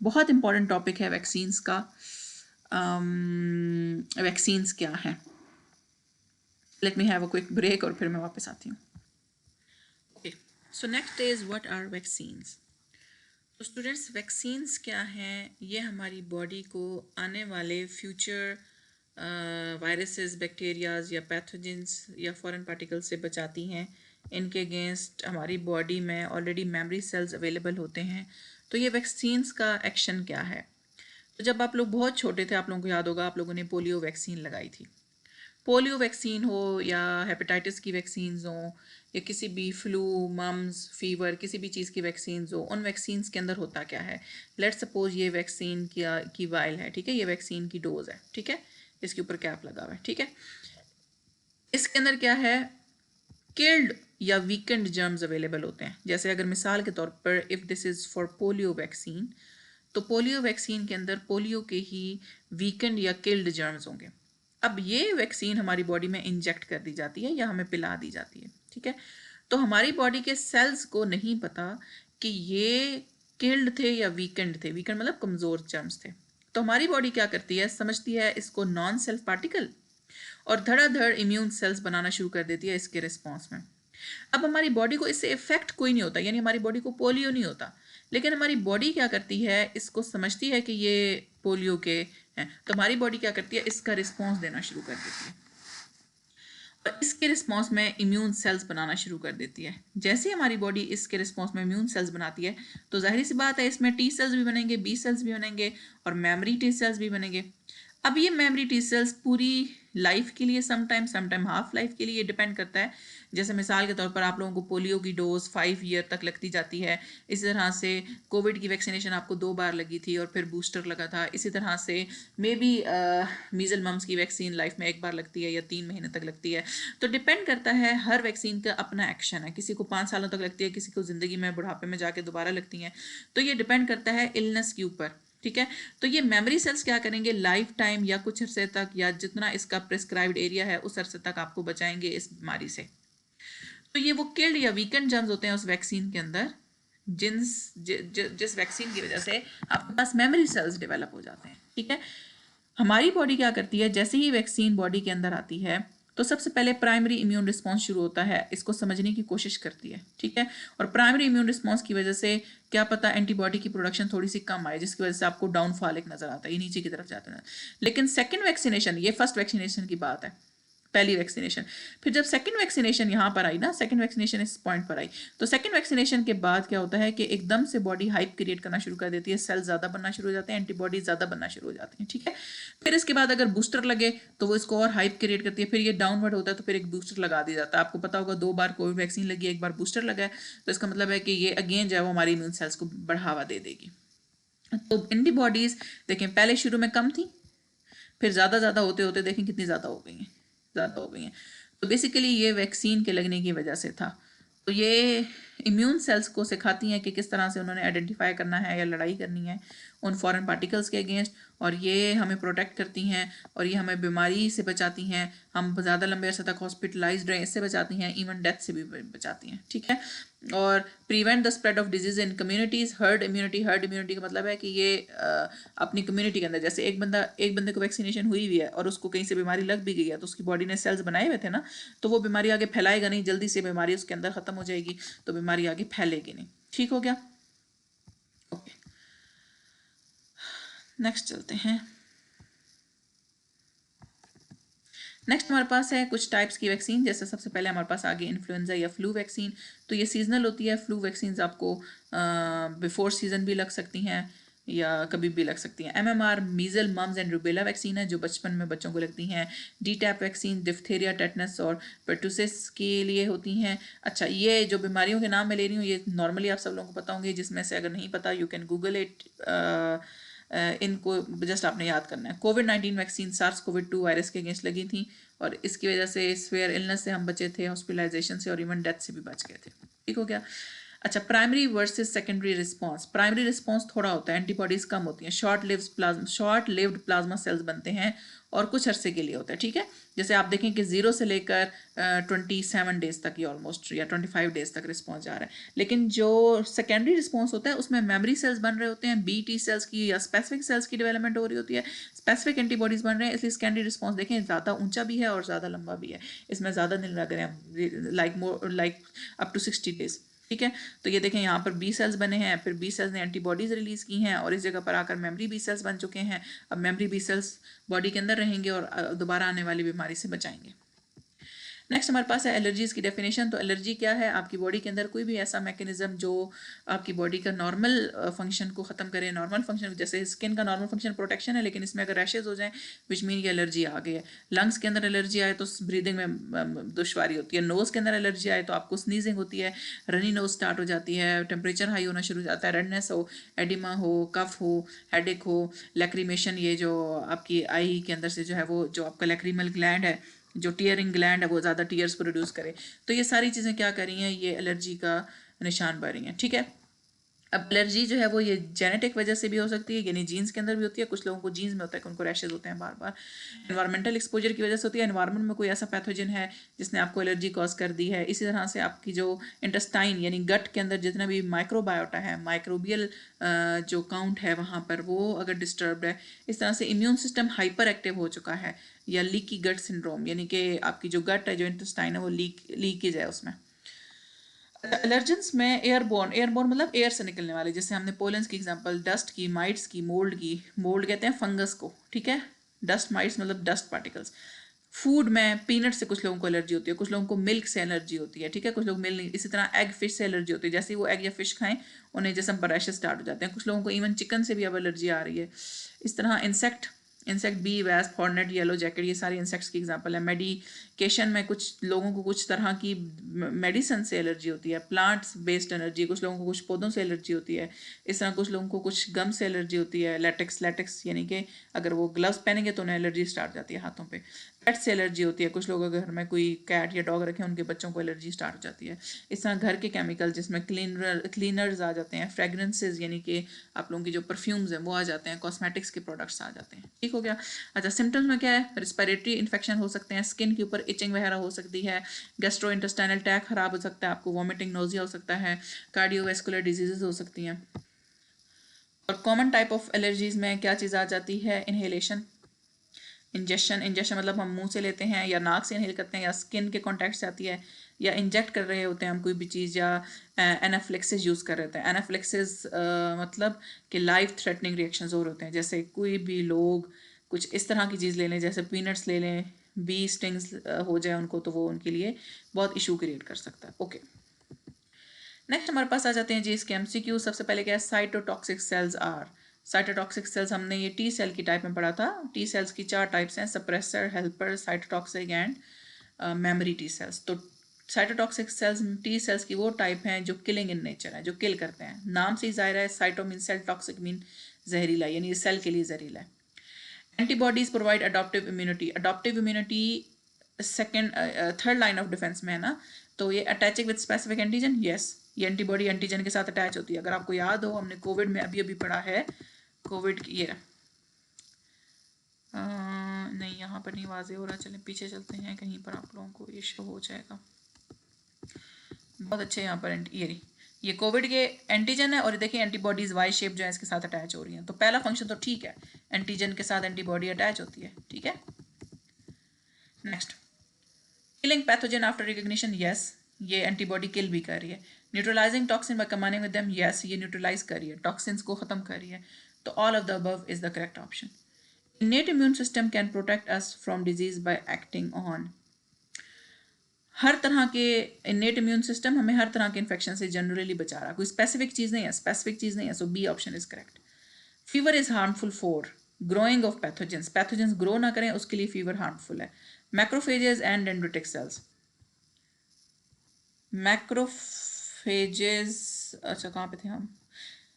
बहुत इंपॉर्टेंट टॉपिक है वैक्सीन्स का। वैक्सीन्स क्या है, let me have a quick break और फिर मैं वापस आती हूँ। Okay, so next is what are vaccines. तो स्टूडेंट्स, वैक्सीन्स क्या हैं, ये हमारी बॉडी को आने वाले फ्यूचर वायरसेस, बैक्टीरियाज या पैथोजेंस या फॉरेन पार्टिकल्स से बचाती हैं। इनके अगेंस्ट हमारी बॉडी में ऑलरेडी मेमोरी सेल्स अवेलेबल होते हैं। तो ये वैक्सीन्स का एक्शन क्या है, तो जब आप लोग बहुत छोटे थे, आप लोगों को याद होगा, आप लोगों ने पोलियो वैक्सीन लगाई थी। पोलियो वैक्सीन हो या हेपेटाइटिस की वैक्सीन्स हो या किसी भी फ्लू, मम्स, फीवर, किसी भी चीज़ की वैक्सीन्स हो, उन वैक्सीन्स के अंदर होता क्या है। लेट्स सपोज ये वैक्सीन की वाइल है, ठीक है, ये वैक्सीन की डोज है, ठीक है, इसके ऊपर कैप लगा हुआ है, ठीक है। इसके अंदर क्या है, किल्ड या वीकेंड जर्म्स अवेलेबल होते हैं। जैसे अगर मिसाल के तौर पर if this is for polio vaccine, तो पोलियो वैक्सीन के अंदर पोलियो के ही वीकेंड या किल्ड जर्म्स होंगे। अब ये वैक्सीन हमारी बॉडी में इंजेक्ट कर दी जाती है या हमें पिला दी जाती है, ठीक है। तो हमारी बॉडी के सेल्स को नहीं पता कि ये किल्ड थे या वीकेंड थे। वीकेंड मतलब कमज़ोर जर्म्स थे। तो हमारी बॉडी क्या करती है, समझती है इसको नॉन सेल्फ पार्टिकल और धड़ाधड़ इम्यून सेल्स बनाना शुरू कर देती है इसके रिस्पॉन्स में। अब हमारी बॉडी को इससे इफेक्ट कोई नहीं होता, यानी हमारी बॉडी को पोलियो नहीं होता, लेकिन हमारी बॉडी क्या करती है, इसको समझती है कि ये पोलियो के हैं, तो हमारी बॉडी क्या करती है, इसका रिस्पॉन्स देना शुरू कर देती है और इसके रिस्पॉन्स में इम्यून सेल्स बनाना शुरू कर देती है। जैसे ही हमारी बॉडी इसके रिस्पॉन्स में इम्यून सेल्स बनाती है तो जाहिर सी बात है इसमें टी सेल्स भी बनेंगे, बी सेल्स भी बनेंगे और मेमोरी टी सेल्स भी बनेंगे। अब ये मेमोरी टी सेल्स पूरी लाइफ के लिए, समटाइम हाफ लाइफ के लिए डिपेंड करता है। जैसे मिसाल के तौर पर आप लोगों को पोलियो की डोज 5 ईयर तक लगती जाती है। इसी तरह से कोविड की वैक्सीनेशन आपको 2 बार लगी थी और फिर बूस्टर लगा था। इसी तरह से मे बी मीजल मम्स की वैक्सीन लाइफ में एक बार लगती है या 3 महीने तक लगती है। तो डिपेंड करता है, हर वैक्सीन का अपना एक्शन है। किसी को 5 सालों तक लगती है, किसी को ज़िंदगी में बुढ़ापे में जाके दोबारा लगती हैं। तो ये डिपेंड करता है इलनेस के ऊपर, ठीक है। तो ये मेमोरी सेल्स क्या करेंगे, लाइफ टाइम या कुछ अरसे तक या जितना इसका प्रिस्क्राइब्ड एरिया है उस अरसे तक आपको बचाएंगे इस बीमारी से। तो ये वो किल्ड या वीकेंड जर्म्स होते हैं उस वैक्सीन के अंदर, जिस वैक्सीन की वजह से आपके पास मेमोरी सेल्स डेवलप हो जाते हैं, ठीक है। हमारी बॉडी क्या करती है, जैसे ही वैक्सीन बॉडी के अंदर आती है तो सबसे पहले प्राइमरी इम्यून रिस्पॉन्स शुरू होता है, इसको समझने की कोशिश करती है, ठीक है। और प्राइमरी इम्यून रिस्पॉन्स की वजह से क्या पता एंटीबॉडी की प्रोडक्शन थोड़ी सी कम आए, जिसकी वजह से आपको डाउनफॉल एक नजर आता है, ये नीचे की तरफ जाता है। लेकिन सेकेंड वैक्सीनेशन, ये फर्स्ट वैक्सीनेशन की बात है, पहली वैक्सीनेशन। फिर जब सेकंड वैक्सीनेशन यहाँ पर आई ना, सेकंड वैक्सीनेशन इस पॉइंट पर आई, तो सेकंड वैक्सीनेशन के बाद क्या होता है कि एकदम से बॉडी हाइप क्रिएट करना शुरू कर देती है, सेल ज़्यादा बनना शुरू हो जाते हैं, एंटीबॉडी ज़्यादा बनना शुरू हो जाती हैं, ठीक है। फिर इसके बाद अगर बूस्टर लगे तो वो इसको और हाइप क्रिएट करती है, फिर ये डाउनवर्ड होता है तो फिर एक बूस्टर लगा दिया जाता है। आपको पता होगा 2 बार कोविड वैक्सीन लगी, 1 बार बूस्टर लगा है, तो इसका मतलब है कि ये अगेन जो है वो हमारी इम्यून सेल्स को बढ़ावा दे देगी। तो एंटीबॉडीज़ देखें पहले शुरू में कम थी, फिर ज़्यादा होते होते देखें कितनी ज़्यादा हो गई हैं, ज़्यादा हो गई हैं। तो बेसिकली ये वैक्सीन के लगने की वजह से था। तो ये इम्यून सेल्स को सिखाती हैं कि किस तरह से उन्होंने आइडेंटिफाई करना है या लड़ाई करनी है उन फॉरेन पार्टिकल्स के अगेंस्ट, और ये हमें प्रोटेक्ट करती हैं और ये हमें बीमारी से बचाती हैं, हम ज़्यादा लंबे अर्से तक हॉस्पिटलाइज्ड रहें इससे बचाती हैं, इवन डेथ से भी बचाती हैं, ठीक है। और prevent the spread of disease in communities. Herd immunity का मतलब है कि ये अपनी कम्युनिटी के अंदर, जैसे एक बंदे को वैक्सीनेशन हुई है और उसको कहीं से बीमारी लग भी गई है तो उसकी बॉडी ने सेल्स बनाए हुए थे ना, तो वो बीमारी आगे फैलाएगा नहीं, जल्दी से बीमारी उसके अंदर ख़त्म हो जाएगी, तो बीमारी आगे फैलेगी नहीं, ठीक हो गया। ओके, नेक्स्ट चलते हैं। नेक्स्ट हमारे पास है कुछ टाइप्स की वैक्सीन। जैसे सबसे पहले हमारे पास आ गई इन्फ्लुएंजा या फ्लू वैक्सीन, तो ये सीजनल होती है। फ्लू वैक्सीन आपको बिफोर सीजन भी लग सकती हैं या कभी भी लग सकती हैं। MMR measles mumps and rubella vaccine है जो बचपन में बच्चों को लगती हैं। DTaP वैक्सीन डिफ्थेरिया, टेटनस और पेटुसिस के लिए होती हैं। अच्छा, ये जो बीमारियों के नाम मैं ले रही हूँ ये नॉर्मली आप सब लोगों को पता होंगे, जिसमें से अगर नहीं पता यू कैन गूगल इट, इनको जस्ट आपने याद करना है। कोविड-19 वैक्सीन SARS-CoV-2 वायरस के अगेंस्ट लगी थी और इसकी वजह से स्वेयर इलनेस से हम बचे थे, हॉस्पिटलाइजेशन से और इवन डेथ से भी बच गए थे, ठीक हो गया। अच्छा, primary versus secondary response. Primary response थोड़ा होता है, एंटीबॉडीज कम होती हैं, शॉर्ट लिव्ड प्लाज्मा सेल्स बनते हैं और कुछ अरसे के लिए होता है, ठीक है। जैसे आप देखें कि 0 से लेकर 27 डेज तक, ये ऑलमोस्ट या 25 डेज तक रिस्पॉन्स जा रहा है। लेकिन जो सेकेंडरी रिस्पॉन्स होता है उसमें मेमोरी सेल्स बन रहे होते हैं, BT सेल्स की या स्पेसिफिक सेल्स की डेवलपमेंट हो रही होती है, स्पेसिफिक एंटीबॉडीज बन रहे हैं, इसलिए सेकेंडरी रिस्पॉन्स देखें ज़्यादा ऊंचा भी है और ज़्यादा लंबा भी है, इसमें ज़्यादा दिन लग रहे हैं, लाइक अप टू 60 डेज, ठीक है। तो ये देखें यहाँ पर B सेल्स बने हैं, फिर B सेल्स ने एंटीबॉडीज रिलीज की हैं और इस जगह पर आकर मेमोरी B सेल्स बन चुके हैं। अब मेमोरी B सेल्स बॉडी के अंदर रहेंगे और दोबारा आने वाली बीमारी से बचाएंगे। नेक्स्ट हमारे पास है एलर्जीज़ की डेफिनेशन। तो एलर्जी क्या है? आपकी बॉडी के अंदर कोई भी ऐसा मैकेनिज्म जो आपकी बॉडी का नॉर्मल फंक्शन को ख़त्म करे। नॉर्मल फंक्शन जैसे स्किन का नॉर्मल फंक्शन प्रोटेक्शन है, लेकिन इसमें अगर रैशेज हो जाएं विच मीन ये एलर्जी आ गई है। लंग्स के अंदर एलर्जी आए तो ब्रीदिंग में दुश्वारी होती है। नोज़ के अंदर एलर्जी आए तो आपको स्नीजिंग होती है, रनी नोज स्टार्ट हो जाती है, टेम्परेचर हाई होना शुरू हो जाता है, रेडनेस हो, एडिमा हो, कफ हो, हेडेक हो, लैक्रीमेशन, ये जो आपकी आई के अंदर से जो है वो जो आपका लैक्रीमल ग्लैंड है, जो टीयरिंग ग्लैंड है वो ज़्यादा टीयर्स प्रोड्यूस करे, तो ये सारी चीज़ें क्या कर रही हैं, ये एलर्जी का निशान बन रही हैं, ठीक है। अब एलर्जी जो है वो ये जेनेटिक वजह से भी हो सकती है, यानी जीन्स के अंदर भी होती है, कुछ लोगों को जीन्स में होता है कि उनको रैशेज होते हैं बार बार। एनवायरमेंटल एक्सपोजर की वजह से होती है, एनवायरमेंट में कोई ऐसा पैथोजन है जिसने आपको एलर्जी कॉज कर दी है। इसी तरह से आपकी जो इंटेस्टाइन यानी गट के अंदर जितना भी माइक्रोबायोटा है, माइक्रोबियल जो काउंट है वहाँ पर वो अगर डिस्टर्ब्ड है, इस तरह से इम्यून सिस्टम हाइपर एक्टिव हो चुका है, या लीकी गट सिंड्रोम यानी कि आपकी जो गट है, जो इंटेस्टाइन है वो लीकेज है उसमें। एलर्जेंस में एयरबोर्न मतलब एयर से निकलने वाले, जैसे हमने पोलेंस की एग्जांपल, डस्ट की, माइट्स की, मोल्ड कहते हैं फंगस को, ठीक है। डस्ट माइट्स मतलब डस्ट पार्टिकल्स। फूड में पीनट से कुछ लोगों को एलर्जी होती है, कुछ लोगों को मिल्क से एलर्जी होती है, ठीक है, कुछ लोग मिल्क नहीं। इसी तरह एग फिश से एलर्जी होती है, जैसे ही वो एग या फिश खाएं उन्हें जिसम पर रैशेस स्टार्ट हो जाते हैं। कुछ लोगों को इवन चिकन से भी अब एलर्जी आ रही है। इस तरह insect bee, wasp, hornet, yellow jacket, ये सारे इंसेक्ट्स की एग्जांपल है। मेडिकेशन में कुछ लोगों को कुछ तरह की मेडिसिन से एलर्जी होती है। प्लांट्स बेस्ड एलर्जी, कुछ लोगों को कुछ पौधों से एलर्जी होती है। इस तरह कुछ लोगों को कुछ गम से एलर्जी होती है। लैटेक्स यानी कि अगर वो ग्लव्स पहनेंगे तो उन्हें एलर्जी स्टार्ट हो जाती है हाथों पे। पेट से एलर्जी होती है, कुछ लोग अगर घर में कोई कैट या डॉग रखें उनके बच्चों को एलर्जी स्टार्ट हो जाती है। इस तरह घर के केमिकल जिसमें क्लीनर्स आ जाते हैं, फ्रेगरेंसेज यानी कि आप लोगों की जो परफ्यूम्स हैं वो आ जाते हैं, कॉस्मेटिक्स के प्रोडक्ट्स आ जाते हैं, ठीक हो गया। अच्छा, सिम्टम्स में क्या है? रिस्पिरेटरी इन्फेक्शन हो सकते हैं, स्किन के ऊपर इचिंग वगैरह हो सकती है, गैस्ट्रो इंटेस्टाइनल ट्रैक्ट खराब हो सकता है, आपको वॉमिटिंग, नोजिया हो सकता है, कार्डियोवैस्कुलर डिजीजेज हो सकती हैं। और कॉमन टाइप ऑफ एलर्जीज में क्या चीज़ आ जाती है? इनहेलेशन, इंजेक्शन मतलब हम मुंह से लेते हैं या नाक से इनहेल करते हैं या स्किन के कॉन्टैक्ट से आती है, या इंजेक्ट कर रहे होते हैं हम कोई भी चीज़, या एनाफ्लेक्सिस यूज़ कर रहे होते हैं। एनाफ्लेक्सिस मतलब कि लाइफ थ्रेटनिंग रिएक्शंस हो रहे होते हैं, जैसे कोई भी लोग कुछ इस तरह की चीज़ ले लें, जैसे पीनट्स ले लें, बी स्टिंग्स हो जाए उनको, तो वो उनके लिए बहुत इशू क्रिएट कर सकता है। ओके, नेक्स्ट हमारे पास आ जाते हैं जी इसके एमसीक्यू। सबसे पहले क्या है, cytotoxic cells are. Cytotoxic cells हमने ये टी सेल की टाइप में पढ़ा था। टी सेल्स की 4 टाइप्स हैं, suppressor, helper, cytotoxic and memory T sales. तो साइटोटॉक्सिक सेल्स टी सेल्स की वो टाइप हैं जो किलिंग इन नेचर है, जो किल करते हैं। नाम से ही जाहिर है, cyto mean cell, toxic mean जहरीला, यानी ये सेल के लिए जहरीला है। Antibodies provide adaptive immunity. Adaptive immunity second third line of defence में है ना, तो ये attaching with specific antigen, yes, ये एंटीबॉडी एंटीजन के साथ अटैच होती है। अगर आपको याद हो, हमने कोविड में अभी अभी पढ़ा है, कोविड की ये नहीं, यहाँ पर नहीं वाजे हो रहा, चलें पीछे चलते हैं, कहीं पर आप लोगों को ये शो हो जाएगा। बहुत अच्छे, यहाँ पर ये कोविड के एंटीजन है, और देखिए एंटीबॉडीज वाई शेप जो है इसके साथ अटैच हो रही हैं। तो पहला फंक्शन तो ठीक है, एंटीजन के साथ एंटीबॉडी अटैच होती है, ठीक है। Next, killing pathogen after recognition, yes, ये एंटीबॉडी किल भी कर रही है। Neutralising toxin by combining with them, yes, ये न्यूट्रलाइज कर रही है, टॉक्सिन्स को खत्म कर रही है। तो all of the above is the correct option. Innate immune system can protect us from disease by acting on, हर तरह के इनेट इम्यून सिस्टम हमें हर तरह के इन्फेक्शन से जनरली बचा रहा है, कोई स्पेसिफिक चीज़ नहीं है, स्पेसिफिक चीज़ नहीं है। So B option is correct. Fever is harmful for growing of pathogens, pathogens grow ना करें उसके लिए फीवर हार्मफुल है। Macrophages and dendritic cells, macrophages, अच्छा कहाँ पे थे हम,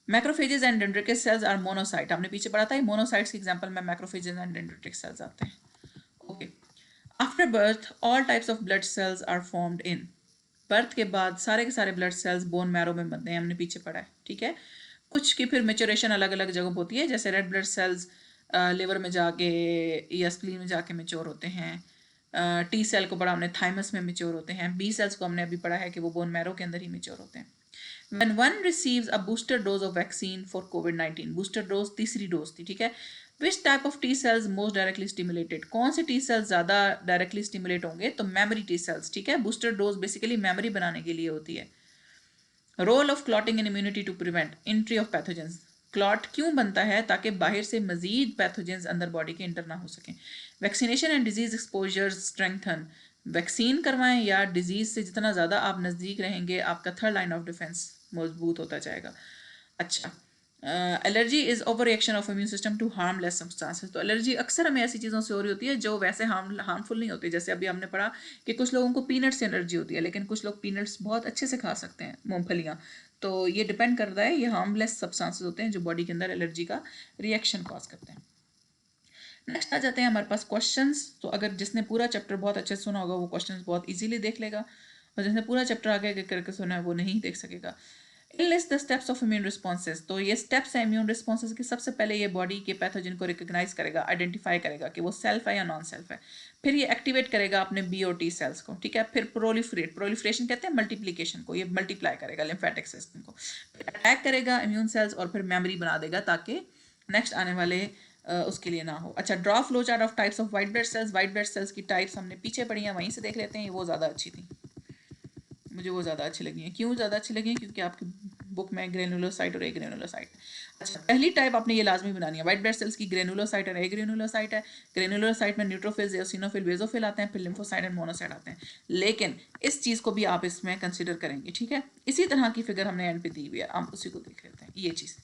macrophages and dendritic cells are monocyte, हमने पीछे पढ़ा था, मोनोसाइट्स के एग्जांपल में मैक्रोफेजेस एंड डेंड्रिटिक सेल्स आते हैं। Okay, after birth all types of blood cells are formed in, birth के बाद सारे के सारे ब्लड सेल्स बोन मैरो में बनते हैं, हमने पीछे पढ़ा है, ठीक है। कुछ की फिर मेचोरेशन अलग अलग जगह होती है, जैसे रेड ब्लड सेल्स लिवर में जाके या स्प्लीन में जाके मेच्योर होते हैं। टी सेल को पढ़ा हमने, थाइमस में मेच्योर होते हैं। बी सेल्स को हमने अभी पढ़ा है कि वो बोन मैरो के अंदर ही मेच्योर होते हैं। When one receives a booster dose of vaccine for COVID-19, booster dose तीसरी डोज थी, ठीक है। Which type of T cells most directly stimulated, कौन से T cells ज़्यादा डायरेक्टली स्टिमुलेट होंगे, तो मेमोरी T cells, ठीक है। बूस्टर डोज बेसिकली मेमोरी बनाने के लिए होती है। Role of clotting in immunity to prevent entry of pathogens, clot क्यों बनता है, ताकि बाहर से मजीद पैथोजेंस अंदर बॉडी के इंटर ना हो सकें। Vaccination and disease exposure strengthen, vaccine करवाएं या डिजीज से जितना ज़्यादा आप नज़दीक रहेंगे आपका थर्ड लाइन ऑफ डिफेंस मजबूत होता जाएगा। अच्छा, allergy is over reaction of immune system to harmless substances, तो एलर्जी अक्सर हमें ऐसी चीज़ों से हो रही होती है जो वैसे हार्मफुल नहीं होती। जैसे अभी हमने पढ़ा कि कुछ लोगों को पीनट्स से एलर्जी होती है, लेकिन कुछ लोग पीनट्स बहुत अच्छे से खा सकते हैं, मूंगफलियाँ। तो ये डिपेंड करता है, ये हार्मलेस सब्सटेंसेस होते हैं जो बॉडी के अंदर एलर्जी का रिएक्शन कॉज करते हैं। नेक्स्ट आ जाते हैं हमारे पास क्वेश्चंस। तो अगर जिसने पूरा चैप्टर बहुत अच्छे से सुना होगा वो क्वेश्चंस बहुत इजीली देख लेगा, और जिसने पूरा चैप्टर आगे करके सुना है वो नहीं देख सकेगा। List the steps of immune responses, तो ये स्टेप्स हैं इम्यून रिस्पॉन्सेज के। सबसे पहले ये बॉडी के पैथोजन को रिकॉग्नाइज करेगा, आइडेंटिफाई करेगा कि वो सेल्फ है या नॉन सेल्फ है। फिर ये एक्टिवेट करेगा अपने बी और टी सेल्स को, ठीक है। फिर प्रोलिफरेशन कहते हैं मल्टीप्लीकेशन को, ये मल्टीप्लाई करेगा लिम्फेटिक सिस्टम को। अटैक करेगा इम्यून सेल्स और फिर मेमोरी बना देगा ताकि नेक्स्ट आने वाले उसके लिए ना हो। अच्छा, draw flow chart of types of white blood cells, white blood cells की टाइप्स हमने पीछे पढ़ी हैं, वहीं से देख लेते हैं। वो ज़्यादा अच्छी थी, मुझे वो ज़्यादा अच्छी लगी हैं। क्यों ज़्यादा अच्छी लगी हैं, क्योंकि आपकी बुक में ग्रेनुलोसाइट और एग्रेनुलोसाइट। अच्छा, पहली टाइप आपने ये लाजमी बनानी है, वाइट ब्लड सेल्स की ग्रेनुलोसाइट और एग्रेनुलोसाइट है। ग्रेनुलोसाइट में न्यूट्रोफिल्स, एओसिनोफिल, बेसोफिल आते हैं, फिर लिम्फोसाइट एंड मोनोसाइट आते हैं। लेकिन इस चीज़ को भी आप इसमें कंसिडर करेंगे, ठीक है। इसी तरह की फिगर हमने एंड पे दी हुई है, हम उसी को देख लेते हैं। ये चीज़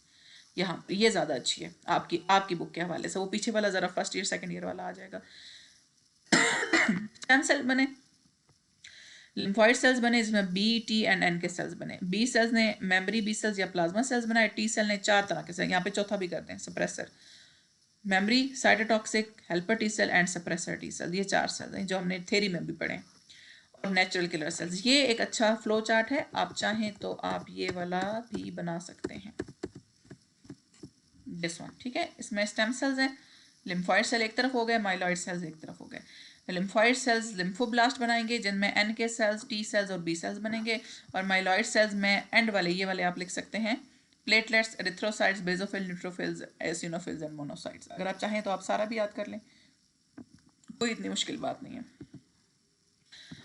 यहाँ ये ज़्यादा अच्छी है आपकी बुक के हवाले से। वो पीछे वाला ज़रा फर्स्ट ईयर सेकेंड ईयर वाला आ जाएगा। स्टेम सेल बने, लिम्फॉइड सेल्स बने, जिसमें बी, टी एंड एन के सेल्स बने। बी सेल्स ने मेमोरी बी सेल्स या प्लाज्मा सेल्स बनाए। टी सेल ने 4 तरह के सेल, यहाँ पे चौथा भी करते हैं, suppressor, memory, cytotoxic, helper T cell and suppressor T cell. ये 4 सेल्स हैं जो हमने थ्योरी में भी पढ़े। और नेचुरल किलर सेल्स, ये एक अच्छा फ्लो चार्ट है, आप चाहें तो आप ये वाला भी बना सकते हैं, दिस वन, ठीक है। इसमें स्टेम सेल्स हैं, लिम्फॉइड सेल एक तरफ हो गए, माइलॉइड सेल्स एक तरफ हो गए। लिम्फॉइड सेल्स लिम्फोब्लास्ट बनाएंगे जिनमें एन के सेल्स, टी सेल्स और बी सेल्स बनेंगे। और माइलॉइड सेल्स में एंड वाले ये वाले आप लिख सकते हैं, platelets, erythrocytes, basophil, neutrophils, eosinophils and monocytes. अगर आप चाहें तो आप सारा भी याद कर लें, कोई इतनी मुश्किल बात नहीं है।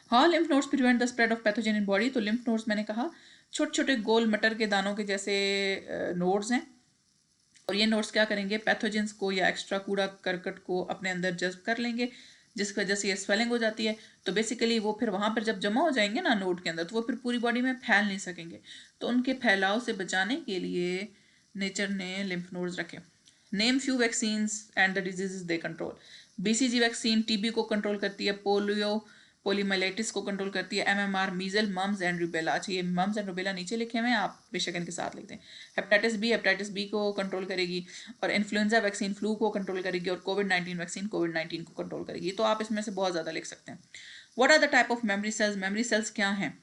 हाँ, lymph nodes prevent the spread of pathogen in body. तो लिम्फ नोड्स मैंने कहा छोटे छोटे गोल मटर के दानों के जैसे नोड्स हैं, और ये नोड्स क्या करेंगे, पैथोजेंस को या एक्स्ट्रा कूड़ा करकट को अपने अंदर जज्ब कर लेंगे, जिसकी वजह से ये स्वेलिंग हो जाती है। तो बेसिकली वो फिर वहाँ पर जब जमा हो जाएंगे ना नोड के अंदर, तो वो फिर पूरी बॉडी में फैल नहीं सकेंगे। तो उनके फैलाव से बचाने के लिए नेचर ने लिम्फ नोड्स रखे। Name few vaccines and the diseases they control. BCG vaccine TB को कंट्रोल करती है, पोलियो पोलीमाइलाइटिस को कंट्रोल करती है, एमएमआर मीजल मम्स एंड रूबेला। अच्छा, ये मम्स एंड रूबेला नीचे लिखे हुए हैं, आप बेशक इनके साथ लिखते हैं। हेपेटाइटिस बी को कंट्रोल करेगी, और इन्फ्लुएंजा वैक्सीन फ्लू को कंट्रोल करेगी, और कोविड-19 वैक्सीन कोविड-19 को कंट्रोल करेगी। तो आप इसमें से बहुत ज़्यादा लिख सकते हैं। What are the type of memory cells? Memory cells क्या हैं?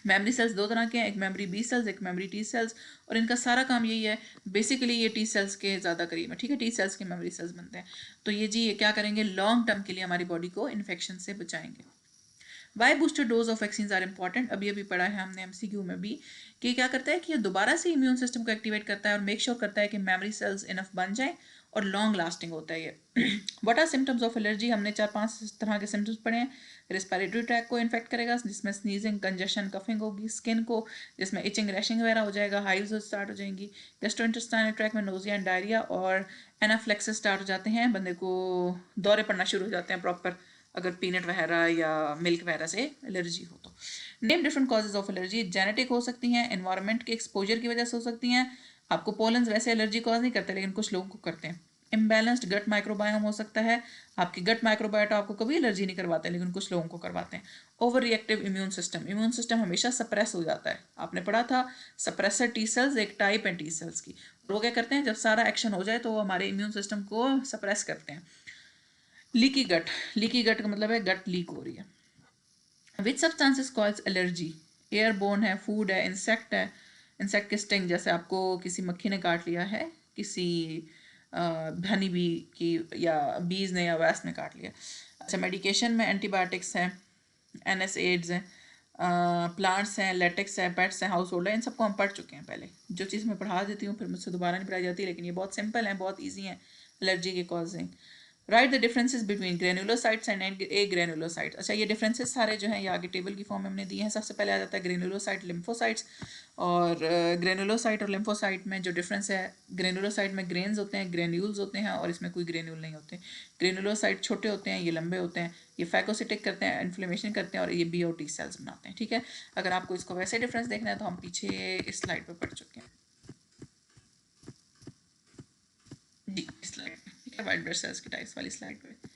मेमोरी सेल्स दो तरह के हैं, एक मेमोरी बी सेल्स, एक मेमोरी टी सेल्स, और इनका सारा काम यही है, बेसिकली ये टी सेल्स के ज़्यादा करीब है, ठीक है। टी सेल्स के मेमोरी सेल्स बनते हैं। तो ये जी ये क्या करेंगे, लॉन्ग टर्म के लिए हमारी बॉडी को इन्फेक्शन से बचाएंगे। Why booster dose of vaccine are important? अभी अभी पढ़ा है हमने एमसीक्यू में भी कि क्या करता है कि ये दोबारा से इम्यून सिस्टम को एक्टिवेट करता है और मेक श्योर करता है कि मेमोरी सेल्स इनफ बन जाए, और लॉन्ग लास्टिंग होता है ये। What are symptoms of allergy? हमने 4-5 तरह के सिम्टम्स पढ़े हैं। रेस्पिरेटरी ट्रैक को इन्फेक्ट करेगा, जिसमें स्नीजिंग, कंजेशन, कफिंग होगी। स्किन को, जिसमें इचिंग, रैशिंग वगैरह हो जाएगा, हाइव्स स्टार्ट हो जाएंगी। गैस्ट्रोइंटेस्टाइनल ट्रैक में नोजिया एंड डायरिया और एनाफ्लेक्सिस स्टार्ट हो जाते हैं, बंदे को दौरे पड़ना शुरू हो जाते हैं प्रॉपर, अगर पीनट वगैरह या मिल्क वगैरह से एलर्जी हो तो। Name different causes of allergy. Genetic हो सकती हैं, एनवायरनमेंट के एक्सपोजर की वजह से हो सकती हैं। आपको पोलन्स वैसे एलर्जी कॉज नहीं करते, लेकिन कुछ लोगों को करते हैं। इम्बैलेंस्ड गट माइक्रोबायोम हो सकता है, आपकी गट माइक्रोबायोटा आपको कभी एलर्जी नहीं करवाते, लेकिन कुछ लोगों को करवाते हैं। Over reactive immune system, immune system हमेशा सप्रेस हो जाता है। आपने पढ़ा था सप्रेसर टी सेल्स एक टाइप है टी सेल्स की। वो क्या करते हैं, जब सारा एक्शन हो जाए तो वो हमारे इम्यून सिस्टम को सप्रेस करते हैं। लीकी गट, लीकी गट का मतलब है गट लीक हो रही है। विच सब्सटेंसेस कॉज एलर्जी? एयरबोर्न है, फूड है, इंसेक्ट है। इंसेक्ट के स्टिंग, जैसे आपको किसी मक्खी ने काट लिया है, किसी हनी बी की या बीज ने या वैस ने काट लिया। अच्छा, मेडिकेशन में एंटीबायोटिक्स हैं, एनएस एड्स हैं, प्लांट्स हैं, लेटेक्स है, पेट्स हैं, हाउस होल्ड है। इन सबको हम पढ़ चुके हैं पहले। जो चीज़ मैं पढ़ा देती हूँ फिर मुझसे दोबारा नहीं पढ़ाई जाती, लेकिन ये बहुत सिंपल है, बहुत ईजी है एलर्जी के causing. Right the differences between granulocytes and A granulocytes. अच्छा, ये डिफरेंसेस सारे जो हैं ये आगे टेबल की फॉर्म में हमने दिए हैं। सबसे पहले आ जाता है ग्रेनुलोसाइट, लिम्फोसाइट्स। और ग्रेनुलोसाइट और लिम्फोसाइट में जो डिफरेंस है, ग्रेनुलोसाइट में ग्रेन्स होते हैं, ग्रेन्यूल्स होते हैं, और इसमें कोई ग्रेन्यूल नहीं होते। ग्रेनुलोसाइट छोटे होते हैं, ये लंबे होते हैं, ये फैगोसिटिक करते हैं, इन्फ्लेमेशन करते हैं, और ये बी और टी सेल्स बनाते हैं, ठीक है। अगर आपको इसको वैसे डिफरेंस देखना है तो हम पीछे इस स्लाइड पर पढ़ चुके हैं जी, इस स्लाइड पे, ठीक है, वाइट ब्लड सेल्स की टाइप्स वाली स्लाइड पे।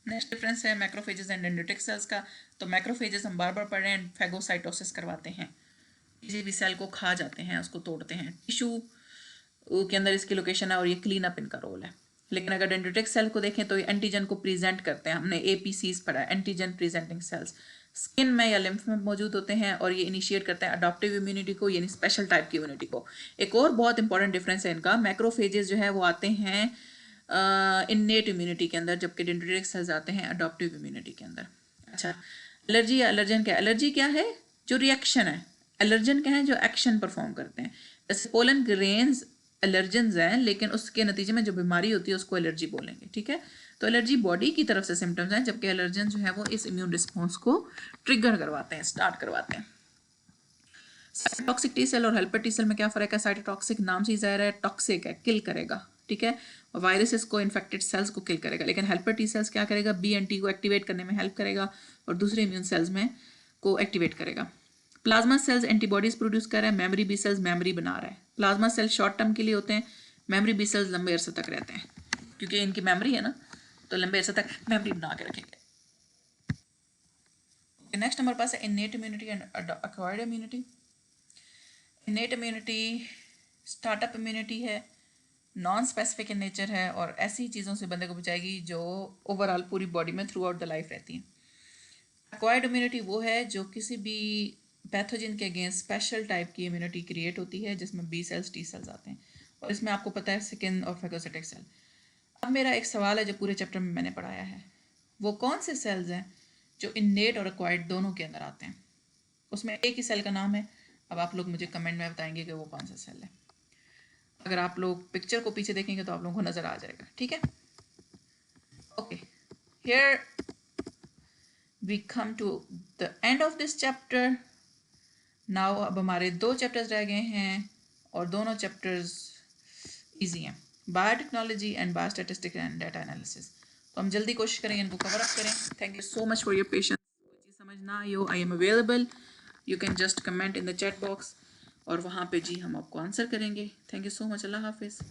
नेक्स्ट डिफरेंस है मैक्रोफेजेस एंड डेंड्रिटिक सेल्स का। तो मैक्रोफेजेस हम बार बार पढ़ रहे हैं, फैगोसाइटोसिस करवाते हैं, किसी भी सेल को खा जाते हैं, उसको तोड़ते हैं। टिश्यू के अंदर इसकी लोकेशन है, और ये क्लीन अप इनका रोल है। लेकिन अगर डेंड्रिटिक सेल को देखें तो ये एंटीजन को प्रेजेंट करते हैं। हमने एपीसीज पढ़ा है, एंटीजन प्रेजेंटिंग सेल्स। स्किन में या लिम्फ में मौजूद होते हैं, और ये इनिशिएट करते हैं अडॉप्टिव इम्यूनिटी को, यानी स्पेशल टाइप की इम्यूनिटी को। एक और बहुत इंपॉर्टेंट डिफरेंस है इनका, मैक्रोफेजेस जो है वो आते हैं इननेट इम्यूनिटी के अंदर, जबकि डेंड्रिटिक सेल्स आते हैं अडॉप्टिव इम्यूनिटी के अंदर। अच्छा, एलर्जी या एलर्जन क्या? एलर्जी क्या है? जो रिएक्शन है। एलर्जन क्या है? जो एक्शन परफॉर्म करते हैं। जैसे पोलन ग्रेन्स एलर्जेंस हैं, लेकिन उसके नतीजे में जो बीमारी होती है उसको एलर्जी बोलेंगे, ठीक है। तो एलर्जी बॉडी की तरफ से सिम्टम्स हैं, जबकि एलर्जन जो है वो इस इम्यून रिस्पॉन्स को ट्रिगर करवाते हैं, स्टार्ट करवाते हैं। साइटोटॉक्सिक टी सेल और हेल्पर टी सेल में क्या फ़र्क है? साइटोटॉक्सिक नाम से ही ज़ाहिर है, टॉक्सिक है, किल करेगा, ठीक है, और वायरसेस को, इन्फेक्टेड सेल्स को किल करेगा। लेकिन हेल्पर टी सेल्स क्या करेगा? बी एंड टी को एक्टिवेट करने में हेल्प करेगा, और दूसरे इम्यून सेल्स में को एक्टिवेट करेगा। प्लाज्मा सेल्स एंटीबॉडीज प्रोड्यूस कर रहा है, मेमोरी बी सेल्स मेमोरी बना रहा है। प्लाज्मा सेल शॉर्ट टर्म के लिए होते हैं, मेमोरी बी सेल्स लंबे अरसे तक रहते हैं, क्योंकि इनकी मेमोरी है ना, तो लंबे अरसे तक मेमोरी बना के रखेंगे। नेक्स्ट हमारे पास है innate immunity and acquired immunity. Innate immunity startup immunity है, नॉन स्पेसिफिक इन नेचर है, और ऐसी चीज़ों से बंदे को बचाएगी जो ओवरऑल पूरी बॉडी में थ्रू आउट द लाइफ रहती हैं। एक्वायर्ड इम्यूनिटी वो है जो किसी भी पैथोजन के अगेंस्ट स्पेशल टाइप की इम्यूनिटी क्रिएट होती है, जिसमें बी सेल्स टी सेल्स आते हैं, और इसमें आपको पता है स्किन और फैगोसिटिक सेल। अब मेरा एक सवाल है जो पूरे चैप्टर में मैंने पढ़ाया है, वो कौन से सेल्स हैं जो इनेट और एक्वायर्ड दोनों के अंदर आते हैं? उसमें एक ही सेल का नाम है। अब आप लोग मुझे कमेंट में बताएंगे कि वो कौन सा सेल है। अगर आप लोग पिक्चर को पीछे देखेंगे तो आप लोगों को नज़र आ जाएगा, ठीक है। Okay, here we come to the end of this chapter. Now अब हमारे 2 चैप्टर्स रह गए हैं और दोनों चैप्टर्स इजी हैं, biotechnology and biostatistics and data analysis. तो हम जल्दी कोशिश करेंगे इनको कवर अप करें। Thank you so much for your patience. कोई चीज़ समझ ना आई हो, I am available, you can just comment in the chat box और वहाँ पे जी हम आपको आंसर करेंगे। Thank you so much. अल्लाह हाफिज़।